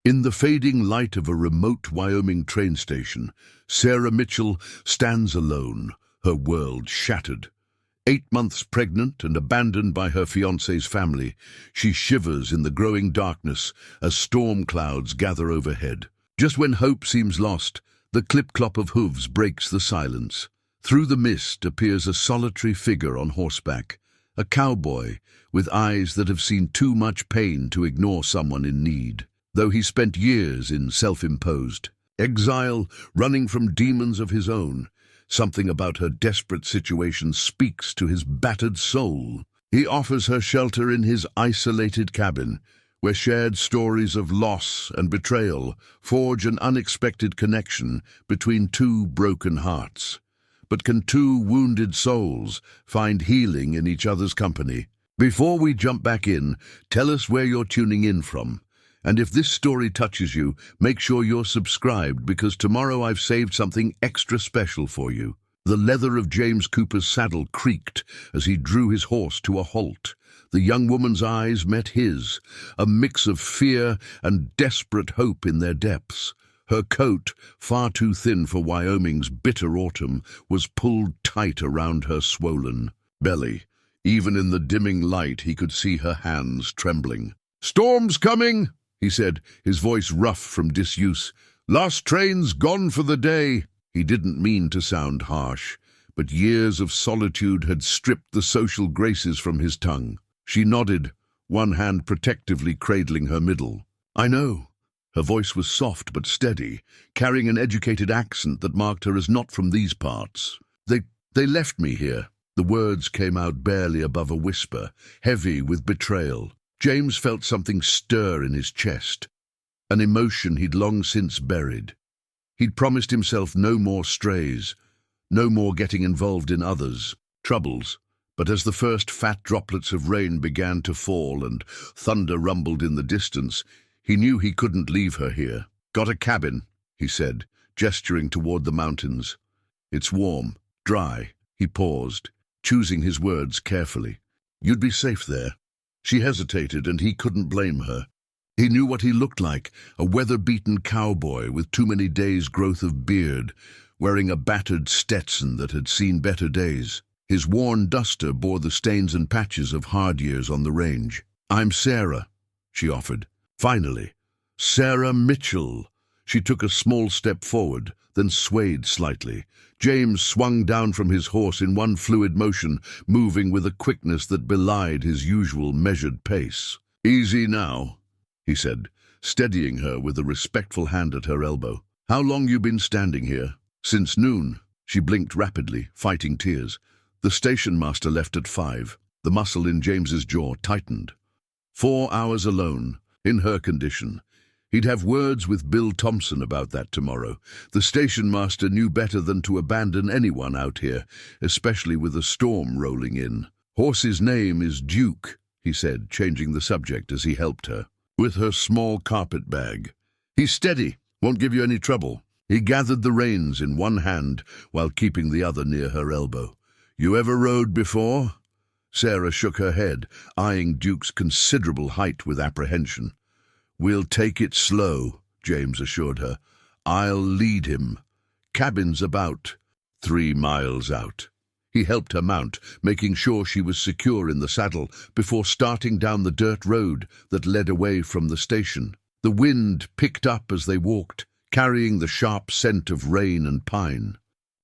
In the fading light of a remote Wyoming train station, Sarah Mitchell stands alone, her world shattered. 8 months pregnant and abandoned by her fiancé's family, she shivers in the growing darkness as storm clouds gather overhead. Just when hope seems lost, the clip-clop of hooves breaks the silence. Through the mist appears a solitary figure on horseback, a cowboy with eyes that have seen too much pain to ignore someone in need. Though he spent years in self-imposed exile, running from demons of his own, something about her desperate situation speaks to his battered soul. He offers her shelter in his isolated cabin, where shared stories of loss and betrayal forge an unexpected connection between two broken hearts. But can two wounded souls find healing in each other's company? Before we jump back in, tell us where you're tuning in from. And if this story touches you, make sure you're subscribed, because tomorrow I've saved something extra special for you. The leather of James Cooper's saddle creaked as he drew his horse to a halt. The young woman's eyes met his, a mix of fear and desperate hope in their depths. Her coat, far too thin for Wyoming's bitter autumn, was pulled tight around her swollen belly. Even in the dimming light, he could see her hands trembling. "Storm's coming," he said, his voice rough from disuse. "Last train's gone for the day." He didn't mean to sound harsh, but years of solitude had stripped the social graces from his tongue. She nodded, one hand protectively cradling her middle. "I know." Her voice was soft but steady, carrying an educated accent that marked her as not from these parts. They left me here." The words came out barely above a whisper, heavy with betrayal. James felt something stir in his chest, an emotion he'd long since buried. He'd promised himself no more strays, no more getting involved in others' troubles. But as the first fat droplets of rain began to fall and thunder rumbled in the distance, he knew he couldn't leave her here. "Got a cabin," he said, gesturing toward the mountains. "It's warm, dry." He paused, choosing his words carefully. "You'd be safe there." She hesitated, and he couldn't blame her. He knew what he looked like, a weather-beaten cowboy with too many days' growth of beard, wearing a battered Stetson that had seen better days. His worn duster bore the stains and patches of hard years on the range. "I'm Sarah," she offered. Finally, Sarah Mitchell. She took a small step forward, then swayed slightly. James swung down from his horse in one fluid motion, moving with a quickness that belied his usual measured pace. "Easy now," he said, steadying her with a respectful hand at her elbow. "How long you been standing here?" "Since noon." She blinked rapidly, fighting tears. "The station master left at 5. The muscle in James's jaw tightened. 4 hours alone, in her condition. He'd have words with Bill Thompson about that tomorrow. The station master knew better than to abandon anyone out here, especially with a storm rolling in. "Horse's name is Duke," he said, changing the subject as he helped her with her small carpet bag. "He's steady, won't give you any trouble." He gathered the reins in one hand while keeping the other near her elbow. "You ever rode before?" Sarah shook her head, eyeing Duke's considerable height with apprehension. "We'll take it slow," James assured her. "I'll lead him. Cabin's about 3 miles out." He helped her mount, making sure she was secure in the saddle before starting down the dirt road that led away from the station. The wind picked up as they walked, carrying the sharp scent of rain and pine.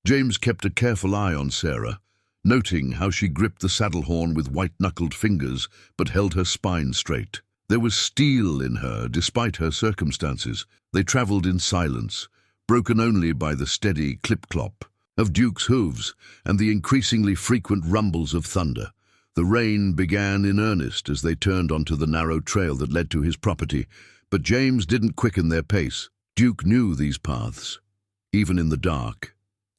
James kept a careful eye on Sarah, noting how she gripped the saddle horn with white-knuckled fingers but held her spine straight. There was steel in her, despite her circumstances. They traveled in silence, broken only by the steady clip-clop of Duke's hooves and the increasingly frequent rumbles of thunder. The rain began in earnest as they turned onto the narrow trail that led to his property, but James didn't quicken their pace. Duke knew these paths, even in the dark,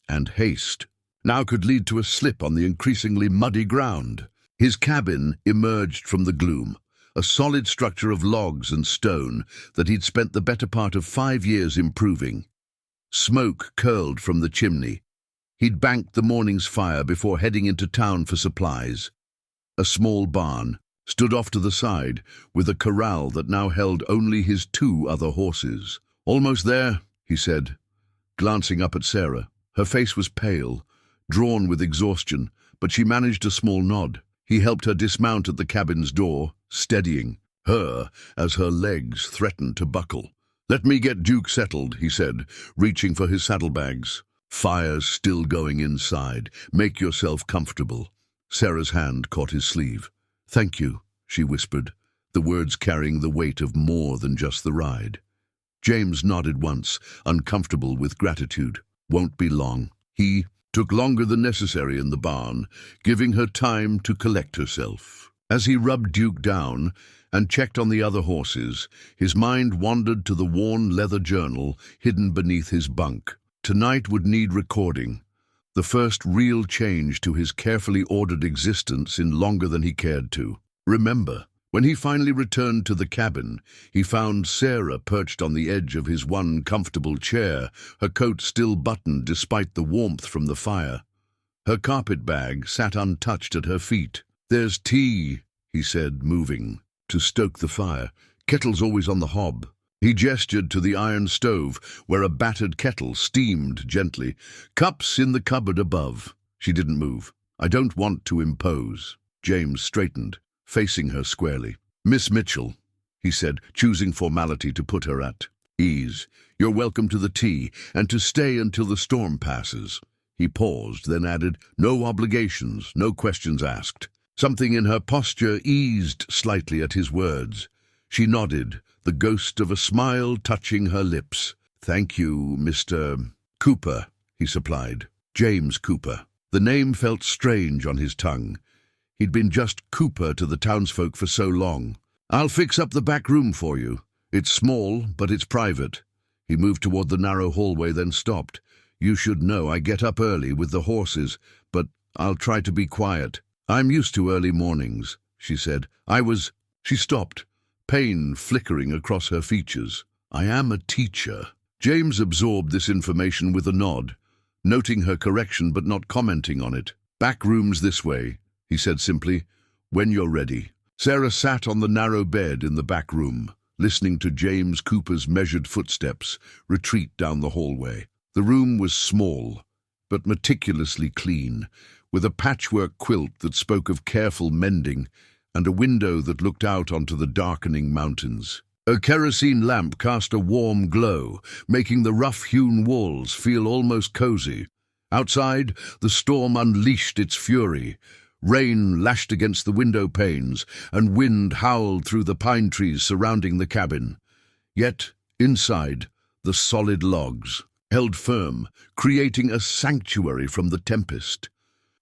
and haste now could lead to a slip on the increasingly muddy ground. His cabin emerged from the gloom, a solid structure of logs and stone that he'd spent the better part of 5 years improving. Smoke curled from the chimney. He'd banked the morning's fire before heading into town for supplies. A small barn, stood off to the side, with a corral that now held only his 2 other horses. "Almost there," he said, glancing up at Sarah. Her face was pale, drawn with exhaustion, but she managed a small nod. He helped her dismount at the cabin's door, steadying her as her legs threatened to buckle. "Let me get Duke settled," he said, reaching for his saddlebags. "Fire's still going inside. Make yourself comfortable." Sarah's hand caught his sleeve. "Thank you," she whispered, the words carrying the weight of more than just the ride. James nodded once, uncomfortable with gratitude. "Won't be long." He took longer than necessary in the barn, giving her time to collect herself. As he rubbed Duke down and checked on the other horses, his mind wandered to the worn leather journal hidden beneath his bunk. Tonight would need recording, the first real change to his carefully ordered existence in longer than he cared to. Remember, when he finally returned to the cabin, he found Sarah perched on the edge of his one comfortable chair, her coat still buttoned despite the warmth from the fire. Her carpet bag sat untouched at her feet. "There's tea," he said, moving to stoke the fire. "Kettle's always on the hob." He gestured to the iron stove, where a battered kettle steamed gently. "Cups in the cupboard above." She didn't move. "I don't want to impose." James straightened, facing her squarely. "Miss Mitchell," he said, choosing formality to put her at ease. "You're welcome to the tea, and to stay until the storm passes." He paused, then added, "No obligations, no questions asked." Something in her posture eased slightly at his words. She nodded, the ghost of a smile touching her lips. "Thank you, Mr. Cooper," he supplied. James Cooper. The name felt strange on his tongue. He'd been just Cooper to the townsfolk for so long. "I'll fix up the back room for you. It's small, but it's private." He moved toward the narrow hallway, then stopped. "You should know I get up early with the horses, but I'll try to be quiet." "I'm used to early mornings," she said. She stopped, pain flickering across her features. "I am a teacher." James absorbed this information with a nod, noting her correction but not commenting on it. "Back room's this way," he said simply. "When you're ready." Sarah sat on the narrow bed in the back room, listening to James Cooper's measured footsteps retreat down the hallway. The room was small, but meticulously clean, with a patchwork quilt that spoke of careful mending and a window that looked out onto the darkening mountains. A kerosene lamp cast a warm glow, making the rough-hewn walls feel almost cozy. Outside, the storm unleashed its fury. Rain lashed against the window panes, and wind howled through the pine trees surrounding the cabin. Yet, inside, the solid logs held firm, creating a sanctuary from the tempest.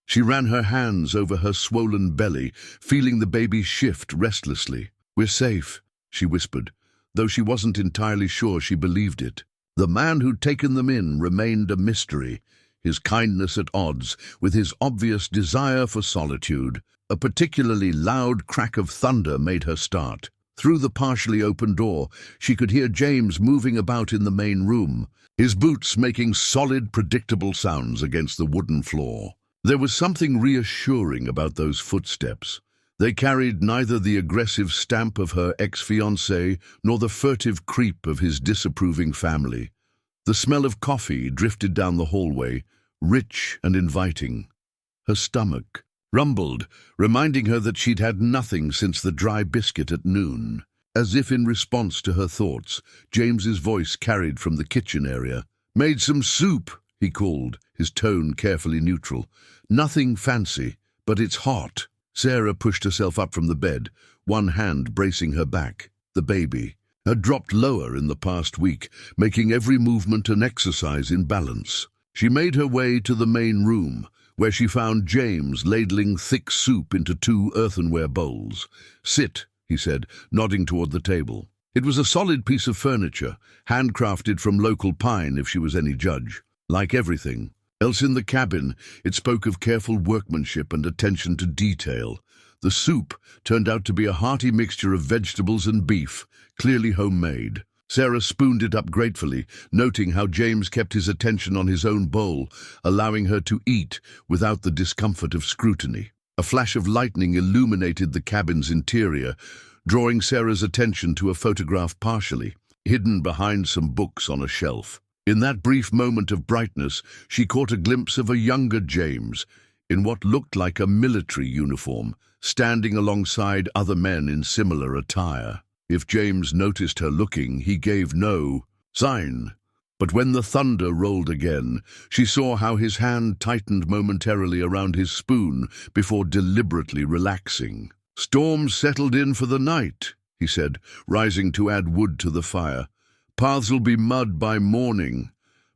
She ran her hands over her swollen belly, feeling the baby shift restlessly. "We're safe," she whispered, though she wasn't entirely sure she believed it. The man who'd taken them in remained a mystery, his kindness at odds with his obvious desire for solitude. A particularly loud crack of thunder made her start. Through the partially open door, she could hear James moving about in the main room, his boots making solid, predictable sounds against the wooden floor. There was something reassuring about those footsteps. They carried neither the aggressive stamp of her ex-fiancé nor the furtive creep of his disapproving family. The smell of coffee drifted down the hallway, rich and inviting. Her stomach rumbled, reminding her that she'd had nothing since the dry biscuit at noon. As if in response to her thoughts, James's voice carried from the kitchen area. "Made some soup," he called, his tone carefully neutral. "Nothing fancy, but it's hot." Sarah pushed herself up from the bed, one hand bracing her back. The baby had dropped lower in the past week, making every movement an exercise in balance. She made her way to the main room, where she found James ladling thick soup into 2 earthenware bowls. "Sit," he said, nodding toward the table. It was a solid piece of furniture, handcrafted from local pine if she was any judge. Like everything else in the cabin, it spoke of careful workmanship and attention to detail. The soup turned out to be a hearty mixture of vegetables and beef, clearly homemade. Sarah spooned it up gratefully, noting how James kept his attention on his own bowl, allowing her to eat without the discomfort of scrutiny. A flash of lightning illuminated the cabin's interior, drawing Sarah's attention to a photograph partially hidden behind some books on a shelf. In that brief moment of brightness, she caught a glimpse of a younger James, in what looked like a military uniform, standing alongside other men in similar attire. If James noticed her looking, he gave no sign. But when the thunder rolled again, she saw how his hand tightened momentarily around his spoon before deliberately relaxing. "Storms settled in for the night," he said, rising to add wood to the fire. "Paths'll be mud by morning.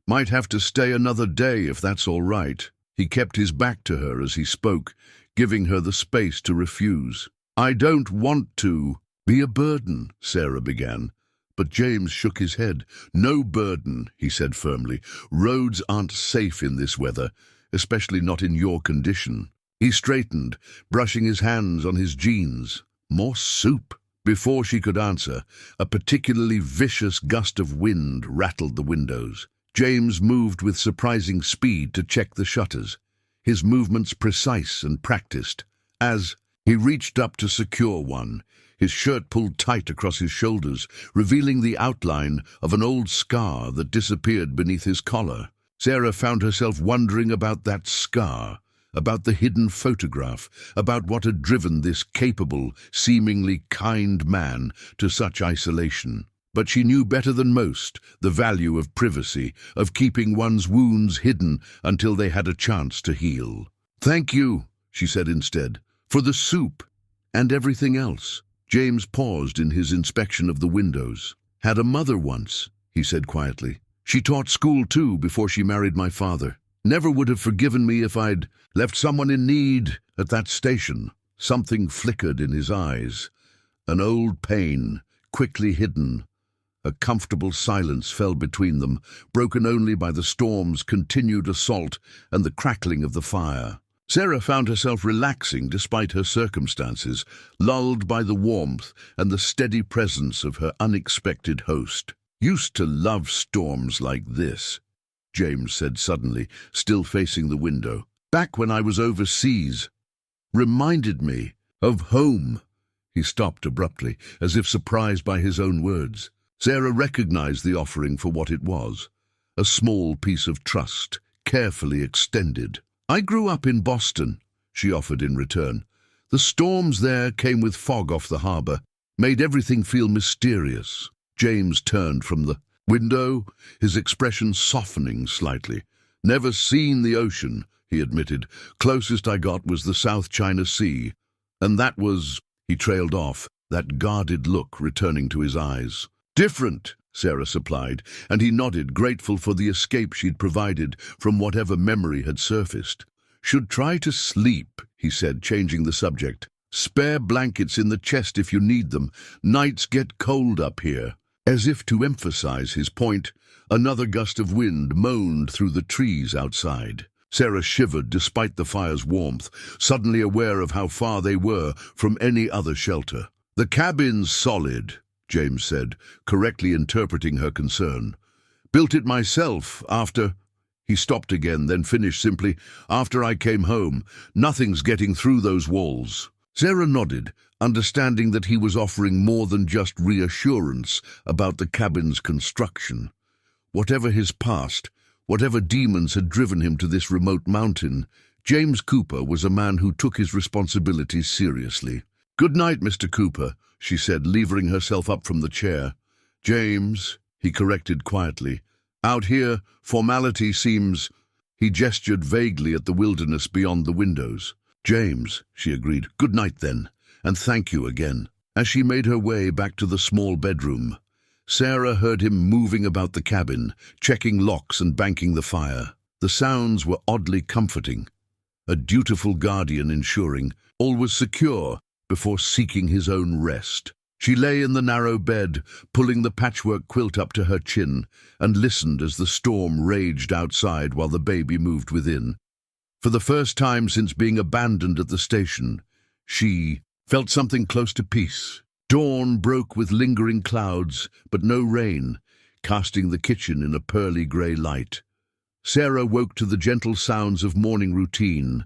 Might have to stay another day if that's all right." He kept his back to her as he spoke, giving her the space to refuse. "I don't want to be a burden," Sarah began. But James shook his head. "No burden," he said firmly. "Roads aren't safe in this weather, especially not in your condition." He straightened, brushing his hands on his jeans. "More soup." Before she could answer, a particularly vicious gust of wind rattled the windows. James moved with surprising speed to check the shutters, his movements precise and practiced. As he reached up to secure one, his shirt pulled tight across his shoulders, revealing the outline of an old scar that disappeared beneath his collar. Sarah found herself wondering about that scar, about the hidden photograph, about what had driven this capable, seemingly kind man to such isolation. But she knew better than most the value of privacy, of keeping one's wounds hidden until they had a chance to heal. "Thank you," she said instead, "for the soup and everything else." James paused in his inspection of the windows. "Had a mother once," he said quietly. "She taught school too before she married my father. Never would have forgiven me if I'd left someone in need at that station." Something flickered in his eyes, an old pain, quickly hidden. A comfortable silence fell between them, broken only by the storm's continued assault and the crackling of the fire. Sarah found herself relaxing despite her circumstances, lulled by the warmth and the steady presence of her unexpected host. "Used to love storms like this," James said suddenly, still facing the window. "Back when I was overseas. Reminded me of home." He stopped abruptly, as if surprised by his own words. Sarah recognized the offering for what it was, a small piece of trust, carefully extended. "I grew up in Boston," she offered in return. "The storms there came with fog off the harbor, made everything feel mysterious." James turned from the window, his expression softening slightly. "Never seen the ocean," he admitted. "Closest I got was the South China Sea. And that was—" He trailed off, that guarded look returning to his eyes. "Different," Sarah supplied, and he nodded, grateful for the escape she'd provided from whatever memory had surfaced. "Should try to sleep," he said, changing the subject. "Spare blankets in the chest if you need them. Nights get cold up here." As if to emphasize his point, another gust of wind moaned through the trees outside. Sarah shivered despite the fire's warmth, suddenly aware of how far they were from any other shelter. "The cabin's solid," James said, correctly interpreting her concern. "Built it myself after—" He stopped again, then finished simply, "After I came home. Nothing's getting through those walls." Sarah nodded, understanding that he was offering more than just reassurance about the cabin's construction. Whatever his past, whatever demons had driven him to this remote mountain, James Cooper was a man who took his responsibilities seriously. "Good night, Mr. Cooper," she said, levering herself up from the chair. "James," he corrected quietly. "Out here, formality seems—" He gestured vaguely at the wilderness beyond the windows. "James," she agreed. "Good night then, and thank you again." As she made her way back to the small bedroom, Sarah heard him moving about the cabin, checking locks and banking the fire. The sounds were oddly comforting, a dutiful guardian ensuring all was secure before seeking his own rest. She lay in the narrow bed, pulling the patchwork quilt up to her chin, and listened as the storm raged outside while the baby moved within. For the first time since being abandoned at the station, she felt something close to peace. Dawn broke with lingering clouds, but no rain, casting the kitchen in a pearly grey light. Sarah woke to the gentle sounds of morning routine,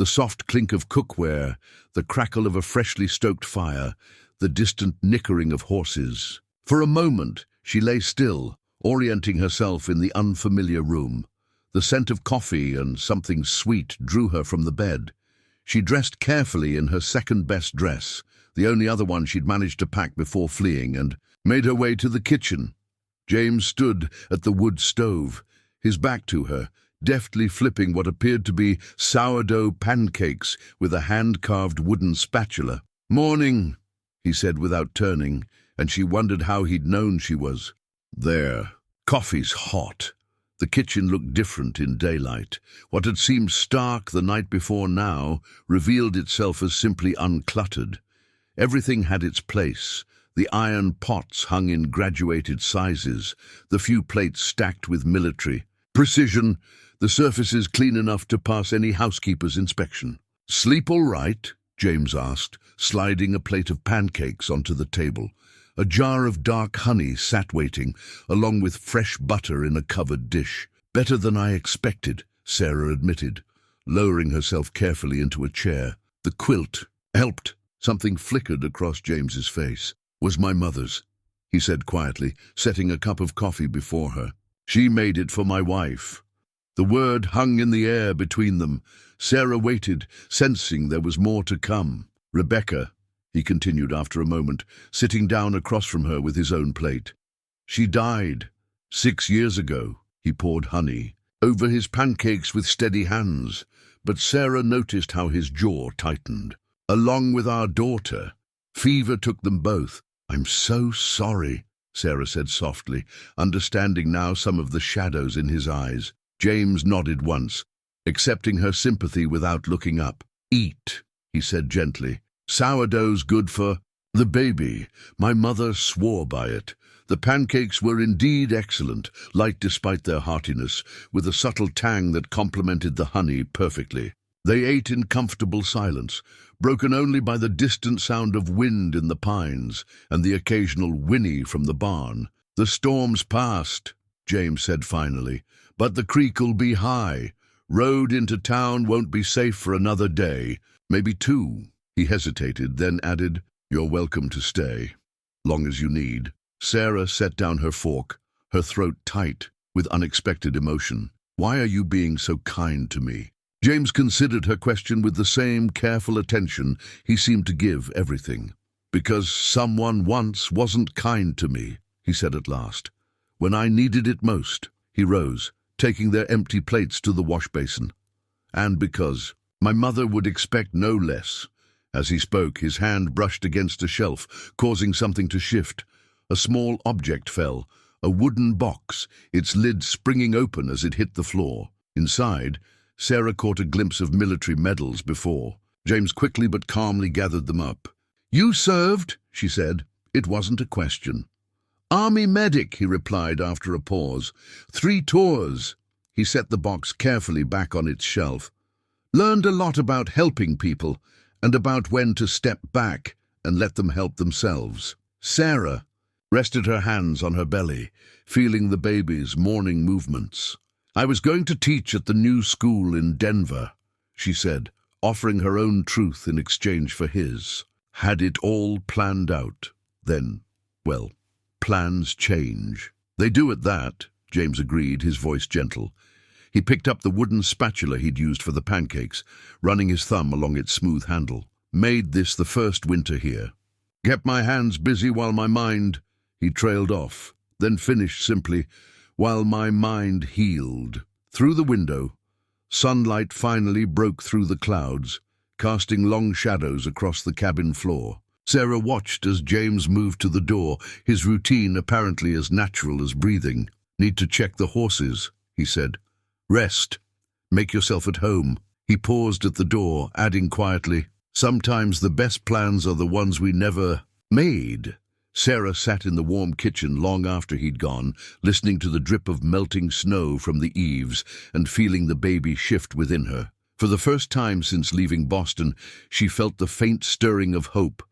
The soft clink of cookware, the crackle of a freshly stoked fire, the distant nickering of horses. For a moment, she lay still, orienting herself in the unfamiliar room. The scent of coffee and something sweet drew her from the bed. She dressed carefully in her second-best dress, the only other one she'd managed to pack before fleeing, and made her way to the kitchen. James stood at the wood stove, his back to her, deftly flipping what appeared to be sourdough pancakes with a hand-carved wooden spatula. "Morning," he said without turning, and she wondered how he'd known she was there. "Coffee's hot." The kitchen looked different in daylight. What had seemed stark the night before now revealed itself as simply uncluttered. Everything had its place. The iron pots hung in graduated sizes, the few plates stacked with military precision, the surfaces clean enough to pass any housekeeper's inspection. "Sleep all right?" James asked, sliding a plate of pancakes onto the table. A jar of dark honey sat waiting, along with fresh butter in a covered dish. "Better than I expected," Sarah admitted, lowering herself carefully into a chair. "The quilt helped." Something flickered across James's face. "Was my mother's," he said quietly, setting a cup of coffee before her. "She made it for my wife." The word hung in the air between them. Sarah waited, sensing there was more to come. "Rebecca," he continued after a moment, sitting down across from her with his own plate. "She died 6 years ago." He poured honey over his pancakes with steady hands, but Sarah noticed how his jaw tightened. "Along with our daughter. Fever took them both." "I'm so sorry," Sarah said softly, understanding now some of the shadows in his eyes. James nodded once, accepting her sympathy without looking up. "Eat," he said gently. "Sourdough's good for the baby. My mother swore by it." The pancakes were indeed excellent, light despite their heartiness, with a subtle tang that complemented the honey perfectly. They ate in comfortable silence, broken only by the distant sound of wind in the pines and the occasional whinny from the barn. "The storm's past," James said finally, "but the creek'll be high. Road into town won't be safe for another day, maybe 2. He hesitated, then added, "You're welcome to stay, long as you need." Sarah set down her fork, her throat tight with unexpected emotion. "Why are you being so kind to me?" James considered her question with the same careful attention he seemed to give everything. "Because someone once wasn't kind to me," he said at last, "when I needed it most." He rose, taking their empty plates to the wash basin. "And because my mother would expect no less." As he spoke, his hand brushed against a shelf, causing something to shift. A small object fell, a wooden box, its lid springing open as it hit the floor. Inside, Sarah caught a glimpse of military medals before. James quickly but calmly gathered them up. "You served," she said. It wasn't a question. "Army medic," he replied after a pause. 3 tours. He set the box carefully back on its shelf. "Learned a lot about helping people, and about when to step back and let them help themselves." Sarah rested her hands on her belly, feeling the baby's morning movements. "I was going to teach at the new school in Denver," she said, offering her own truth in exchange for his. Had it all planned out? Then, well, plans change. "They do at that," James agreed, his voice gentle. He picked up the wooden spatula he'd used for the pancakes, running his thumb along its smooth handle. "Made this the first winter here. Kept my hands busy while my mind—" He trailed off, then finished simply, "while my mind healed." Through the window, sunlight finally broke through the clouds, casting long shadows across the cabin floor. Sarah watched as James moved to the door, his routine apparently as natural as breathing. "Need to check the horses," he said. "Rest. Make yourself at home." He paused at the door, adding quietly, "Sometimes the best plans are the ones we never made." Sarah sat in the warm kitchen long after he'd gone, listening to the drip of melting snow from the eaves and feeling the baby shift within her. For the first time since leaving Boston, she felt the faint stirring of hope,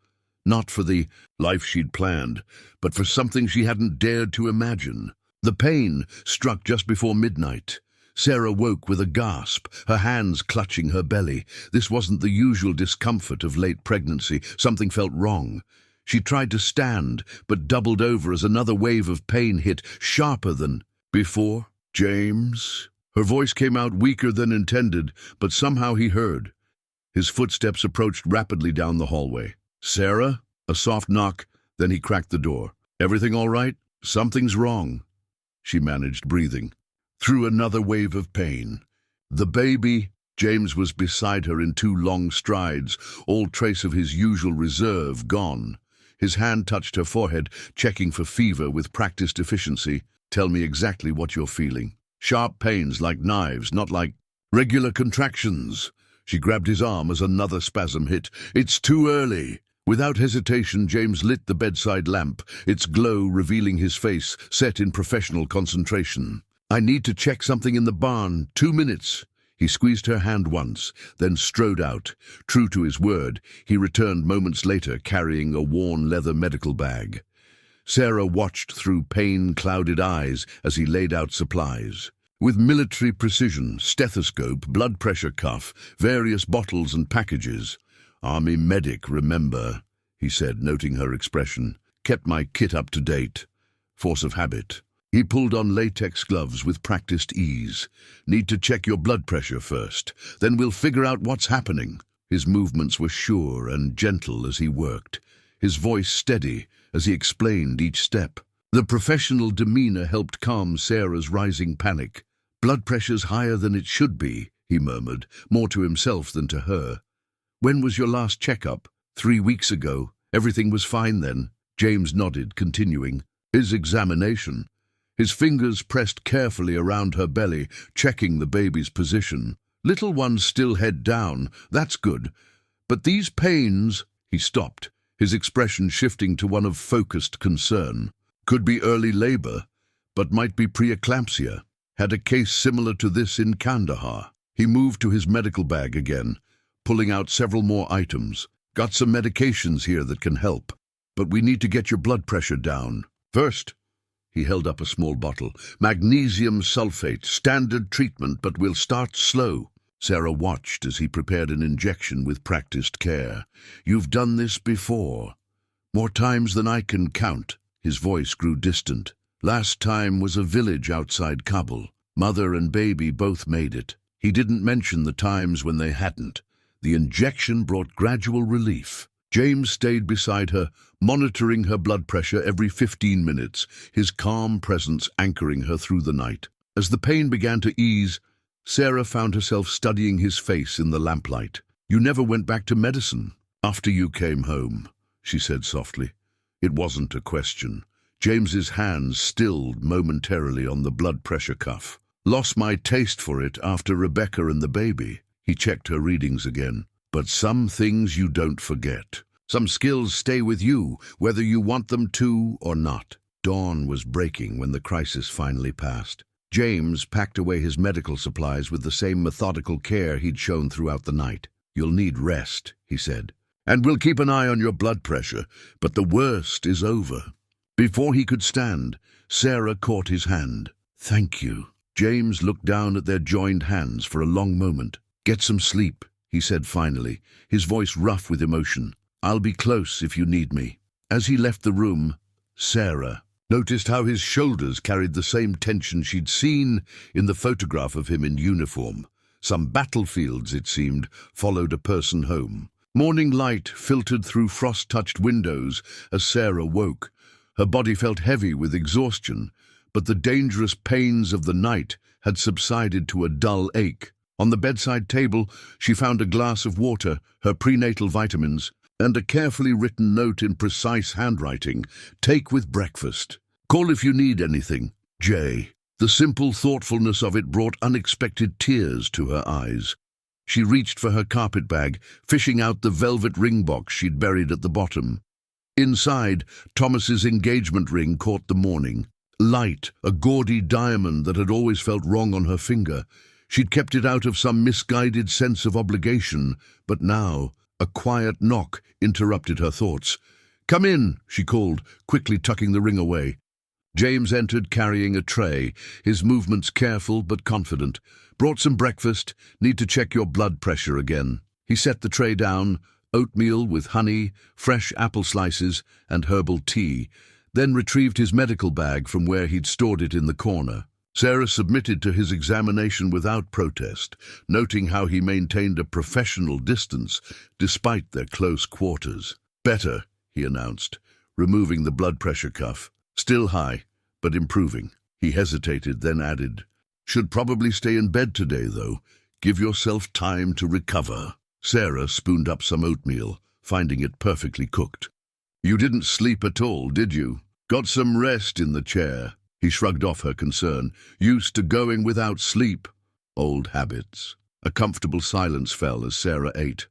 not for the life she'd planned, but for something she hadn't dared to imagine. The pain struck just before midnight. Sarah woke with a gasp, her hands clutching her belly. This wasn't the usual discomfort of late pregnancy. Something felt wrong. She tried to stand, but doubled over as another wave of pain hit, sharper than before. "James?" Her voice came out weaker than intended, but somehow he heard. His footsteps approached rapidly down the hallway. "Sarah?" A soft knock, then he cracked the door. "Everything all right?" "Something's wrong," she managed, breathing. Through another wave of pain. "The baby?" James was beside her in 2 long strides, all trace of his usual reserve gone. His hand touched her forehead, checking for fever with practiced efficiency. "Tell me exactly what you're feeling." "Sharp pains like knives, not like regular contractions." She grabbed his arm as another spasm hit. "It's too early." Without hesitation, James lit the bedside lamp, its glow revealing his face, set in professional concentration. "I need to check something in the barn. 2 minutes." He squeezed her hand once, then strode out. True to his word, he returned moments later carrying a worn leather medical bag. Sarah watched through pain-clouded eyes as he laid out supplies. With military precision, stethoscope, blood pressure cuff, various bottles and packages. "Army medic, remember," he said, noting her expression. "Kept my kit up to date." Force of habit. He pulled on latex gloves with practiced ease. "Need to check your blood pressure first, then we'll figure out what's happening." His movements were sure and gentle as he worked, his voice steady as he explained each step. The professional demeanor helped calm Sarah's rising panic. "Blood pressure's higher than it should be," he murmured, more to himself than to her. "When was your last checkup?" 3 weeks ago. Everything was fine then." James nodded, continuing his examination. His fingers pressed carefully around her belly, checking the baby's position. "Little one's still head down. That's good. But these pains—" He stopped, his expression shifting to one of focused concern. "Could be early labor, but might be preeclampsia. Had a case similar to this in Kandahar." He moved to his medical bag again, pulling out several more items. "Got some medications here that can help, but we need to get your blood pressure down. First," he held up a small bottle, "magnesium sulfate, standard treatment, but we'll start slow." Sarah watched as he prepared an injection with practiced care. "You've done this before." "More times than I can count." His voice grew distant. "Last time was a village outside Kabul. Mother and baby both made it." He didn't mention the times when they hadn't. The injection brought gradual relief. James stayed beside her, monitoring her blood pressure every 15 minutes, his calm presence anchoring her through the night. As the pain began to ease, Sarah found herself studying his face in the lamplight. "You never went back to medicine?" "After you came home," she said softly. It wasn't a question. James's hands stilled momentarily on the blood pressure cuff. "Lost my taste for it after Rebecca and the baby." He checked her readings again. "But some things you don't forget. Some skills stay with you, whether you want them to or not." Dawn was breaking when the crisis finally passed. James packed away his medical supplies with the same methodical care he'd shown throughout the night. "You'll need rest," he said. "And we'll keep an eye on your blood pressure, but the worst is over." Before he could stand, Sarah caught his hand. "Thank you." James looked down at their joined hands for a long moment. "Get some sleep," he said finally, his voice rough with emotion. "I'll be close if you need me." As he left the room, Sarah noticed how his shoulders carried the same tension she'd seen in the photograph of him in uniform. Some battlefields, it seemed, followed a person home. Morning light filtered through frost-touched windows as Sarah woke. Her body felt heavy with exhaustion, but the dangerous pains of the night had subsided to a dull ache. On the bedside table, she found a glass of water, her prenatal vitamins, and a carefully written note in precise handwriting. "Take with breakfast. Call if you need anything. Jay." The simple thoughtfulness of it brought unexpected tears to her eyes. She reached for her carpet bag, fishing out the velvet ring box she'd buried at the bottom. Inside, Thomas's engagement ring caught the morning. Light, a gaudy diamond that had always felt wrong on her finger. She'd kept it out of some misguided sense of obligation, but now a quiet knock interrupted her thoughts. "Come in," she called, quickly tucking the ring away. James entered carrying a tray, his movements careful but confident. "Brought some breakfast. Need to check your blood pressure again." He set the tray down, oatmeal with honey, fresh apple slices, and herbal tea, then retrieved his medical bag from where he'd stored it in the corner. Sarah submitted to his examination without protest, noting how he maintained a professional distance despite their close quarters. "Better," he announced, removing the blood pressure cuff. "Still high, but improving." He hesitated, then added, "Should probably stay in bed today, though. Give yourself time to recover." Sarah spooned up some oatmeal, finding it perfectly cooked. "You didn't sleep at all, did you? Got some rest in the chair?" He shrugged off her concern. "Used to going without sleep." Old habits. A comfortable silence fell as Sarah ate.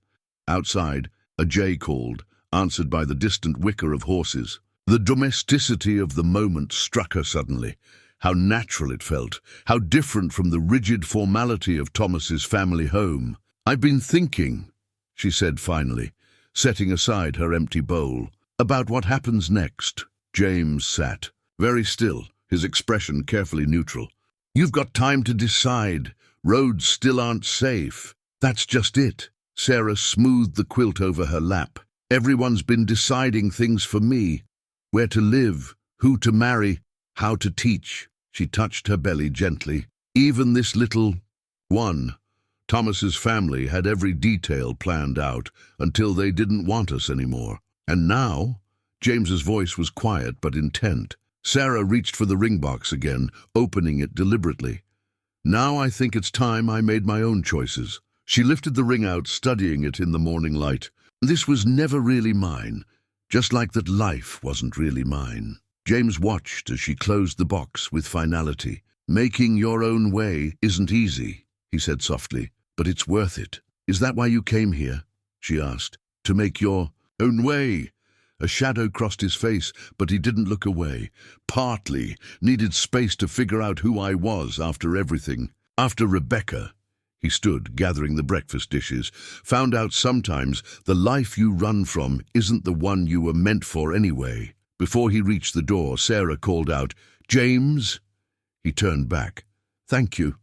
Outside, a jay called, answered by the distant whicker of horses. The domesticity of the moment struck her suddenly. How natural it felt, how different from the rigid formality of Thomas's family home. "I've been thinking," she said finally, setting aside her empty bowl, "about what happens next." James sat, very still, his expression carefully neutral. "You've got time to decide. Roads still aren't safe." "That's just it." Sarah smoothed the quilt over her lap. "Everyone's been deciding things for me. Where to live, who to marry, how to teach." She touched her belly gently. "Even this little one. Thomas's family had every detail planned out until they didn't want us anymore. And now," James's voice was quiet but intent. Sarah reached for the ring box again, opening it deliberately. "Now I think it's time I made my own choices." She lifted the ring out, studying it in the morning light. "This was never really mine, just like that life wasn't really mine." James watched as she closed the box with finality. "Making your own way isn't easy," he said softly, "but it's worth it." "Is that why you came here?" she asked. "To make your own way?" A shadow crossed his face, but he didn't look away. "Partly. Needed space to figure out who I was after everything. After Rebecca." He stood, gathering the breakfast dishes. "Found out sometimes the life you run from isn't the one you were meant for anyway." Before he reached the door, Sarah called out, "James?" He turned back. "Thank you.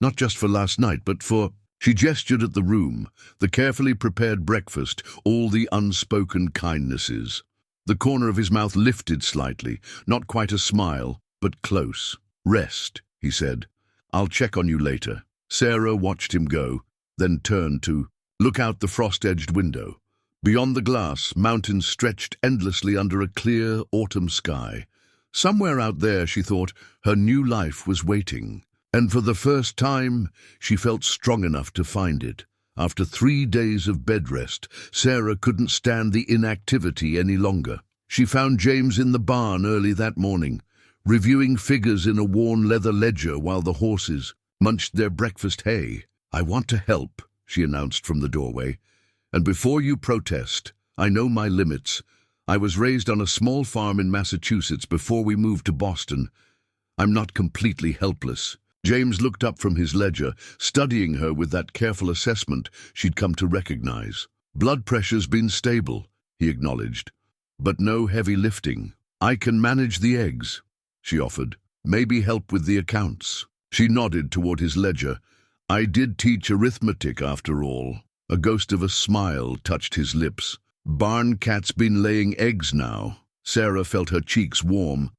Not just for last night, but for—" She gestured at the room, the carefully prepared breakfast, all the unspoken kindnesses. The corner of his mouth lifted slightly, not quite a smile, but close. "Rest," he said. "I'll check on you later." Sarah watched him go, then turned to look out the frost-edged window. Beyond the glass, mountains stretched endlessly under a clear autumn sky. Somewhere out there, she thought, her new life was waiting. And for the first time, she felt strong enough to find it. After 3 days of bed rest, Sarah couldn't stand the inactivity any longer. She found James in the barn early that morning, reviewing figures in a worn leather ledger while the horses munched their breakfast hay. "I want to help," she announced from the doorway. "And before you protest, I know my limits. I was raised on a small farm in Massachusetts before we moved to Boston. I'm not completely helpless." James looked up from his ledger, studying her with that careful assessment she'd come to recognize. "Blood pressure's been stable," he acknowledged, "but no heavy lifting. I can manage the eggs," she offered. "Maybe help with the accounts." She nodded toward his ledger. "I did teach arithmetic after all." A ghost of a smile touched his lips. "Barn cat's been laying eggs now." Sarah felt her cheeks warm.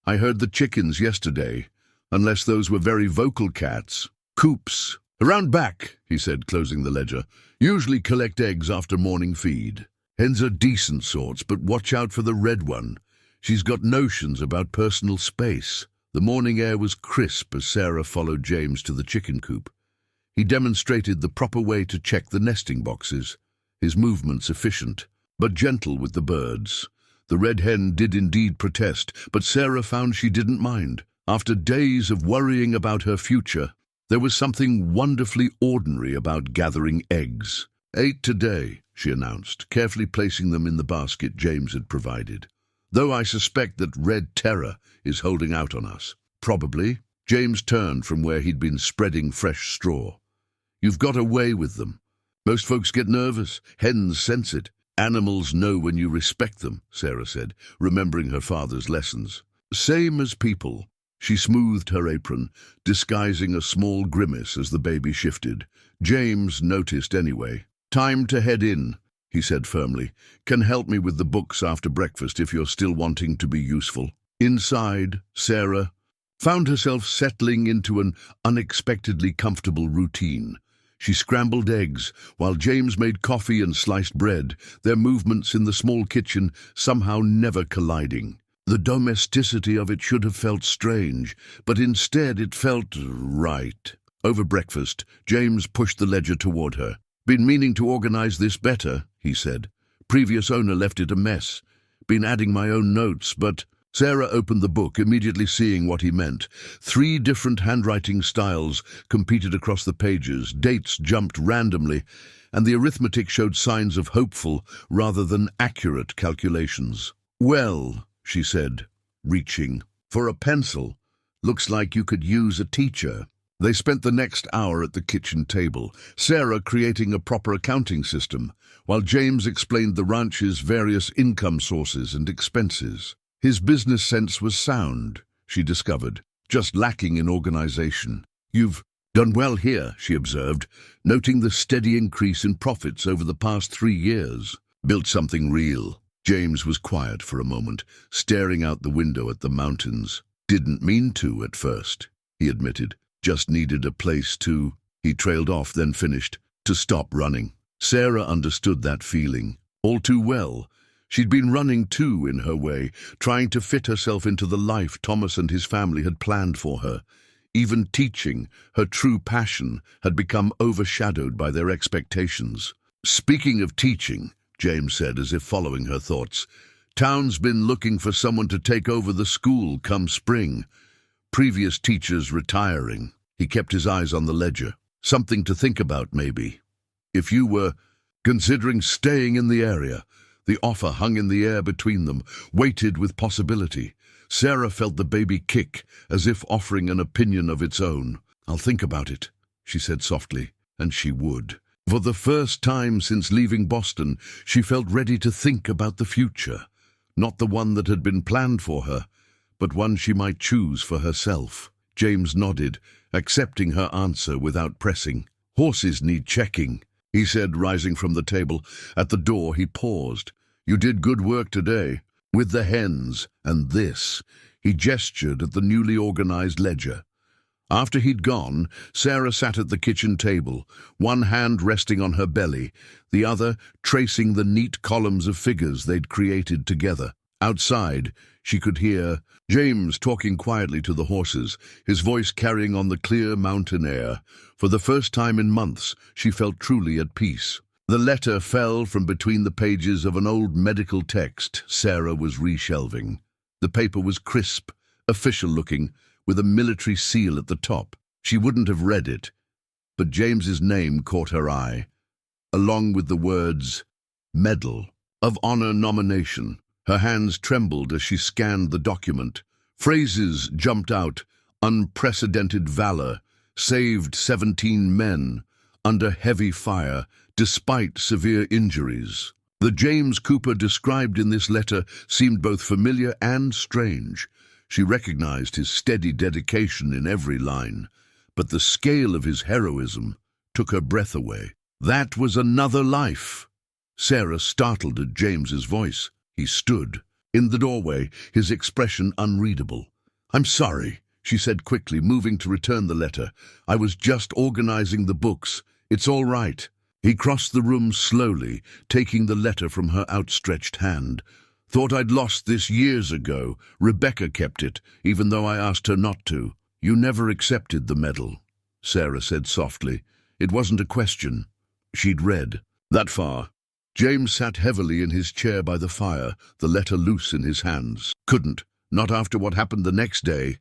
"I heard the chickens yesterday. Unless those were very vocal cats." "Coops. Around back," he said, closing the ledger. "Usually collect eggs after morning feed. Hens are decent sorts, but watch out for the red one. She's got notions about personal space." The morning air was crisp as Sarah followed James to the chicken coop. He demonstrated the proper way to check the nesting boxes, his movements efficient, but gentle with the birds. The red hen did indeed protest, but Sarah found she didn't mind. After days of worrying about her future, there was something wonderfully ordinary about gathering eggs. "8 today," she announced, carefully placing them in the basket James had provided. "Though I suspect that Red Terror is holding out on us." "Probably." James turned from where he'd been spreading fresh straw. "You've got a way with them. Most folks get nervous. Hens sense it. Animals know when you respect them," Sarah said, remembering her father's lessons. Same as people. She smoothed her apron, disguising a small grimace as the baby shifted. James noticed anyway. "Time to head in," he said firmly. "Can help me with the books after breakfast if you're still wanting to be useful." Inside, Sarah found herself settling into an unexpectedly comfortable routine. She scrambled eggs, while James made coffee and sliced bread, their movements in the small kitchen somehow never colliding. The domesticity of it should have felt strange, but instead it felt right. Over breakfast, James pushed the ledger toward her. "Been meaning to organize this better," he said. "Previous owner left it a mess. Been adding my own notes, but—" Sarah opened the book, immediately seeing what he meant. 3 different handwriting styles competed across the pages, dates jumped randomly, and the arithmetic showed signs of hopeful rather than accurate calculations. "Well," she said, reaching for a pencil, "looks like you could use a teacher." They spent the next hour at the kitchen table, Sarah creating a proper accounting system, while James explained the ranch's various income sources and expenses. His business sense was sound, she discovered, just lacking in organization. "You've done well here," she observed, noting the steady increase in profits over the past 3 years. "Built something real." James was quiet for a moment, staring out the window at the mountains. "Didn't mean to at first," he admitted. "Just needed a place to—" He trailed off, then finished, "to stop running." Sarah understood that feeling all too well. She'd been running too, in her way, trying to fit herself into the life Thomas and his family had planned for her. Even teaching, her true passion, had become overshadowed by their expectations. "Speaking of teaching," James said, as if following her thoughts, "town's been looking for someone to take over the school come spring. Previous teachers retiring." He kept his eyes on the ledger. "Something to think about, maybe. If you were considering staying in the area." The offer hung in the air between them, weighted with possibility. Sarah felt the baby kick, as if offering an opinion of its own. "I'll think about it," she said softly, and she would. For the first time since leaving Boston, she felt ready to think about the future. Not the one that had been planned for her, but one she might choose for herself. James nodded, accepting her answer without pressing. "Horses need checking," he said, rising from the table. At the door he paused. "You did good work today. With the hens, and this." He gestured at the newly organized ledger. After he'd gone, Sarah sat at the kitchen table, one hand resting on her belly, the other tracing the neat columns of figures they'd created together. Outside, she could hear James talking quietly to the horses, his voice carrying on the clear mountain air. For the first time in months, she felt truly at peace. The letter fell from between the pages of an old medical text Sarah was reshelving. The paper was crisp, official-looking, with a military seal at the top. She wouldn't have read it, but James's name caught her eye, along with the words, "Medal of Honor Nomination." Her hands trembled as she scanned the document. Phrases jumped out: "unprecedented valor, saved 17 men, under heavy fire, despite severe injuries." The James Cooper described in this letter seemed both familiar and strange. She recognized his steady dedication in every line, but the scale of his heroism took her breath away. That was another life. Sarah startled at James's voice. He stood in the doorway, his expression unreadable. "I'm sorry," she said quickly, moving to return the letter. "I was just organizing the books. It's all right." He crossed the room slowly, taking the letter from her outstretched hand. "Thought I'd lost this years ago. Rebecca kept it, even though I asked her not to." "You never accepted the medal," Sarah said softly. "It wasn't a question." She'd read that far. James sat heavily in his chair by the fire, the letter loose in his hands. Couldn't, not after what happened the next day.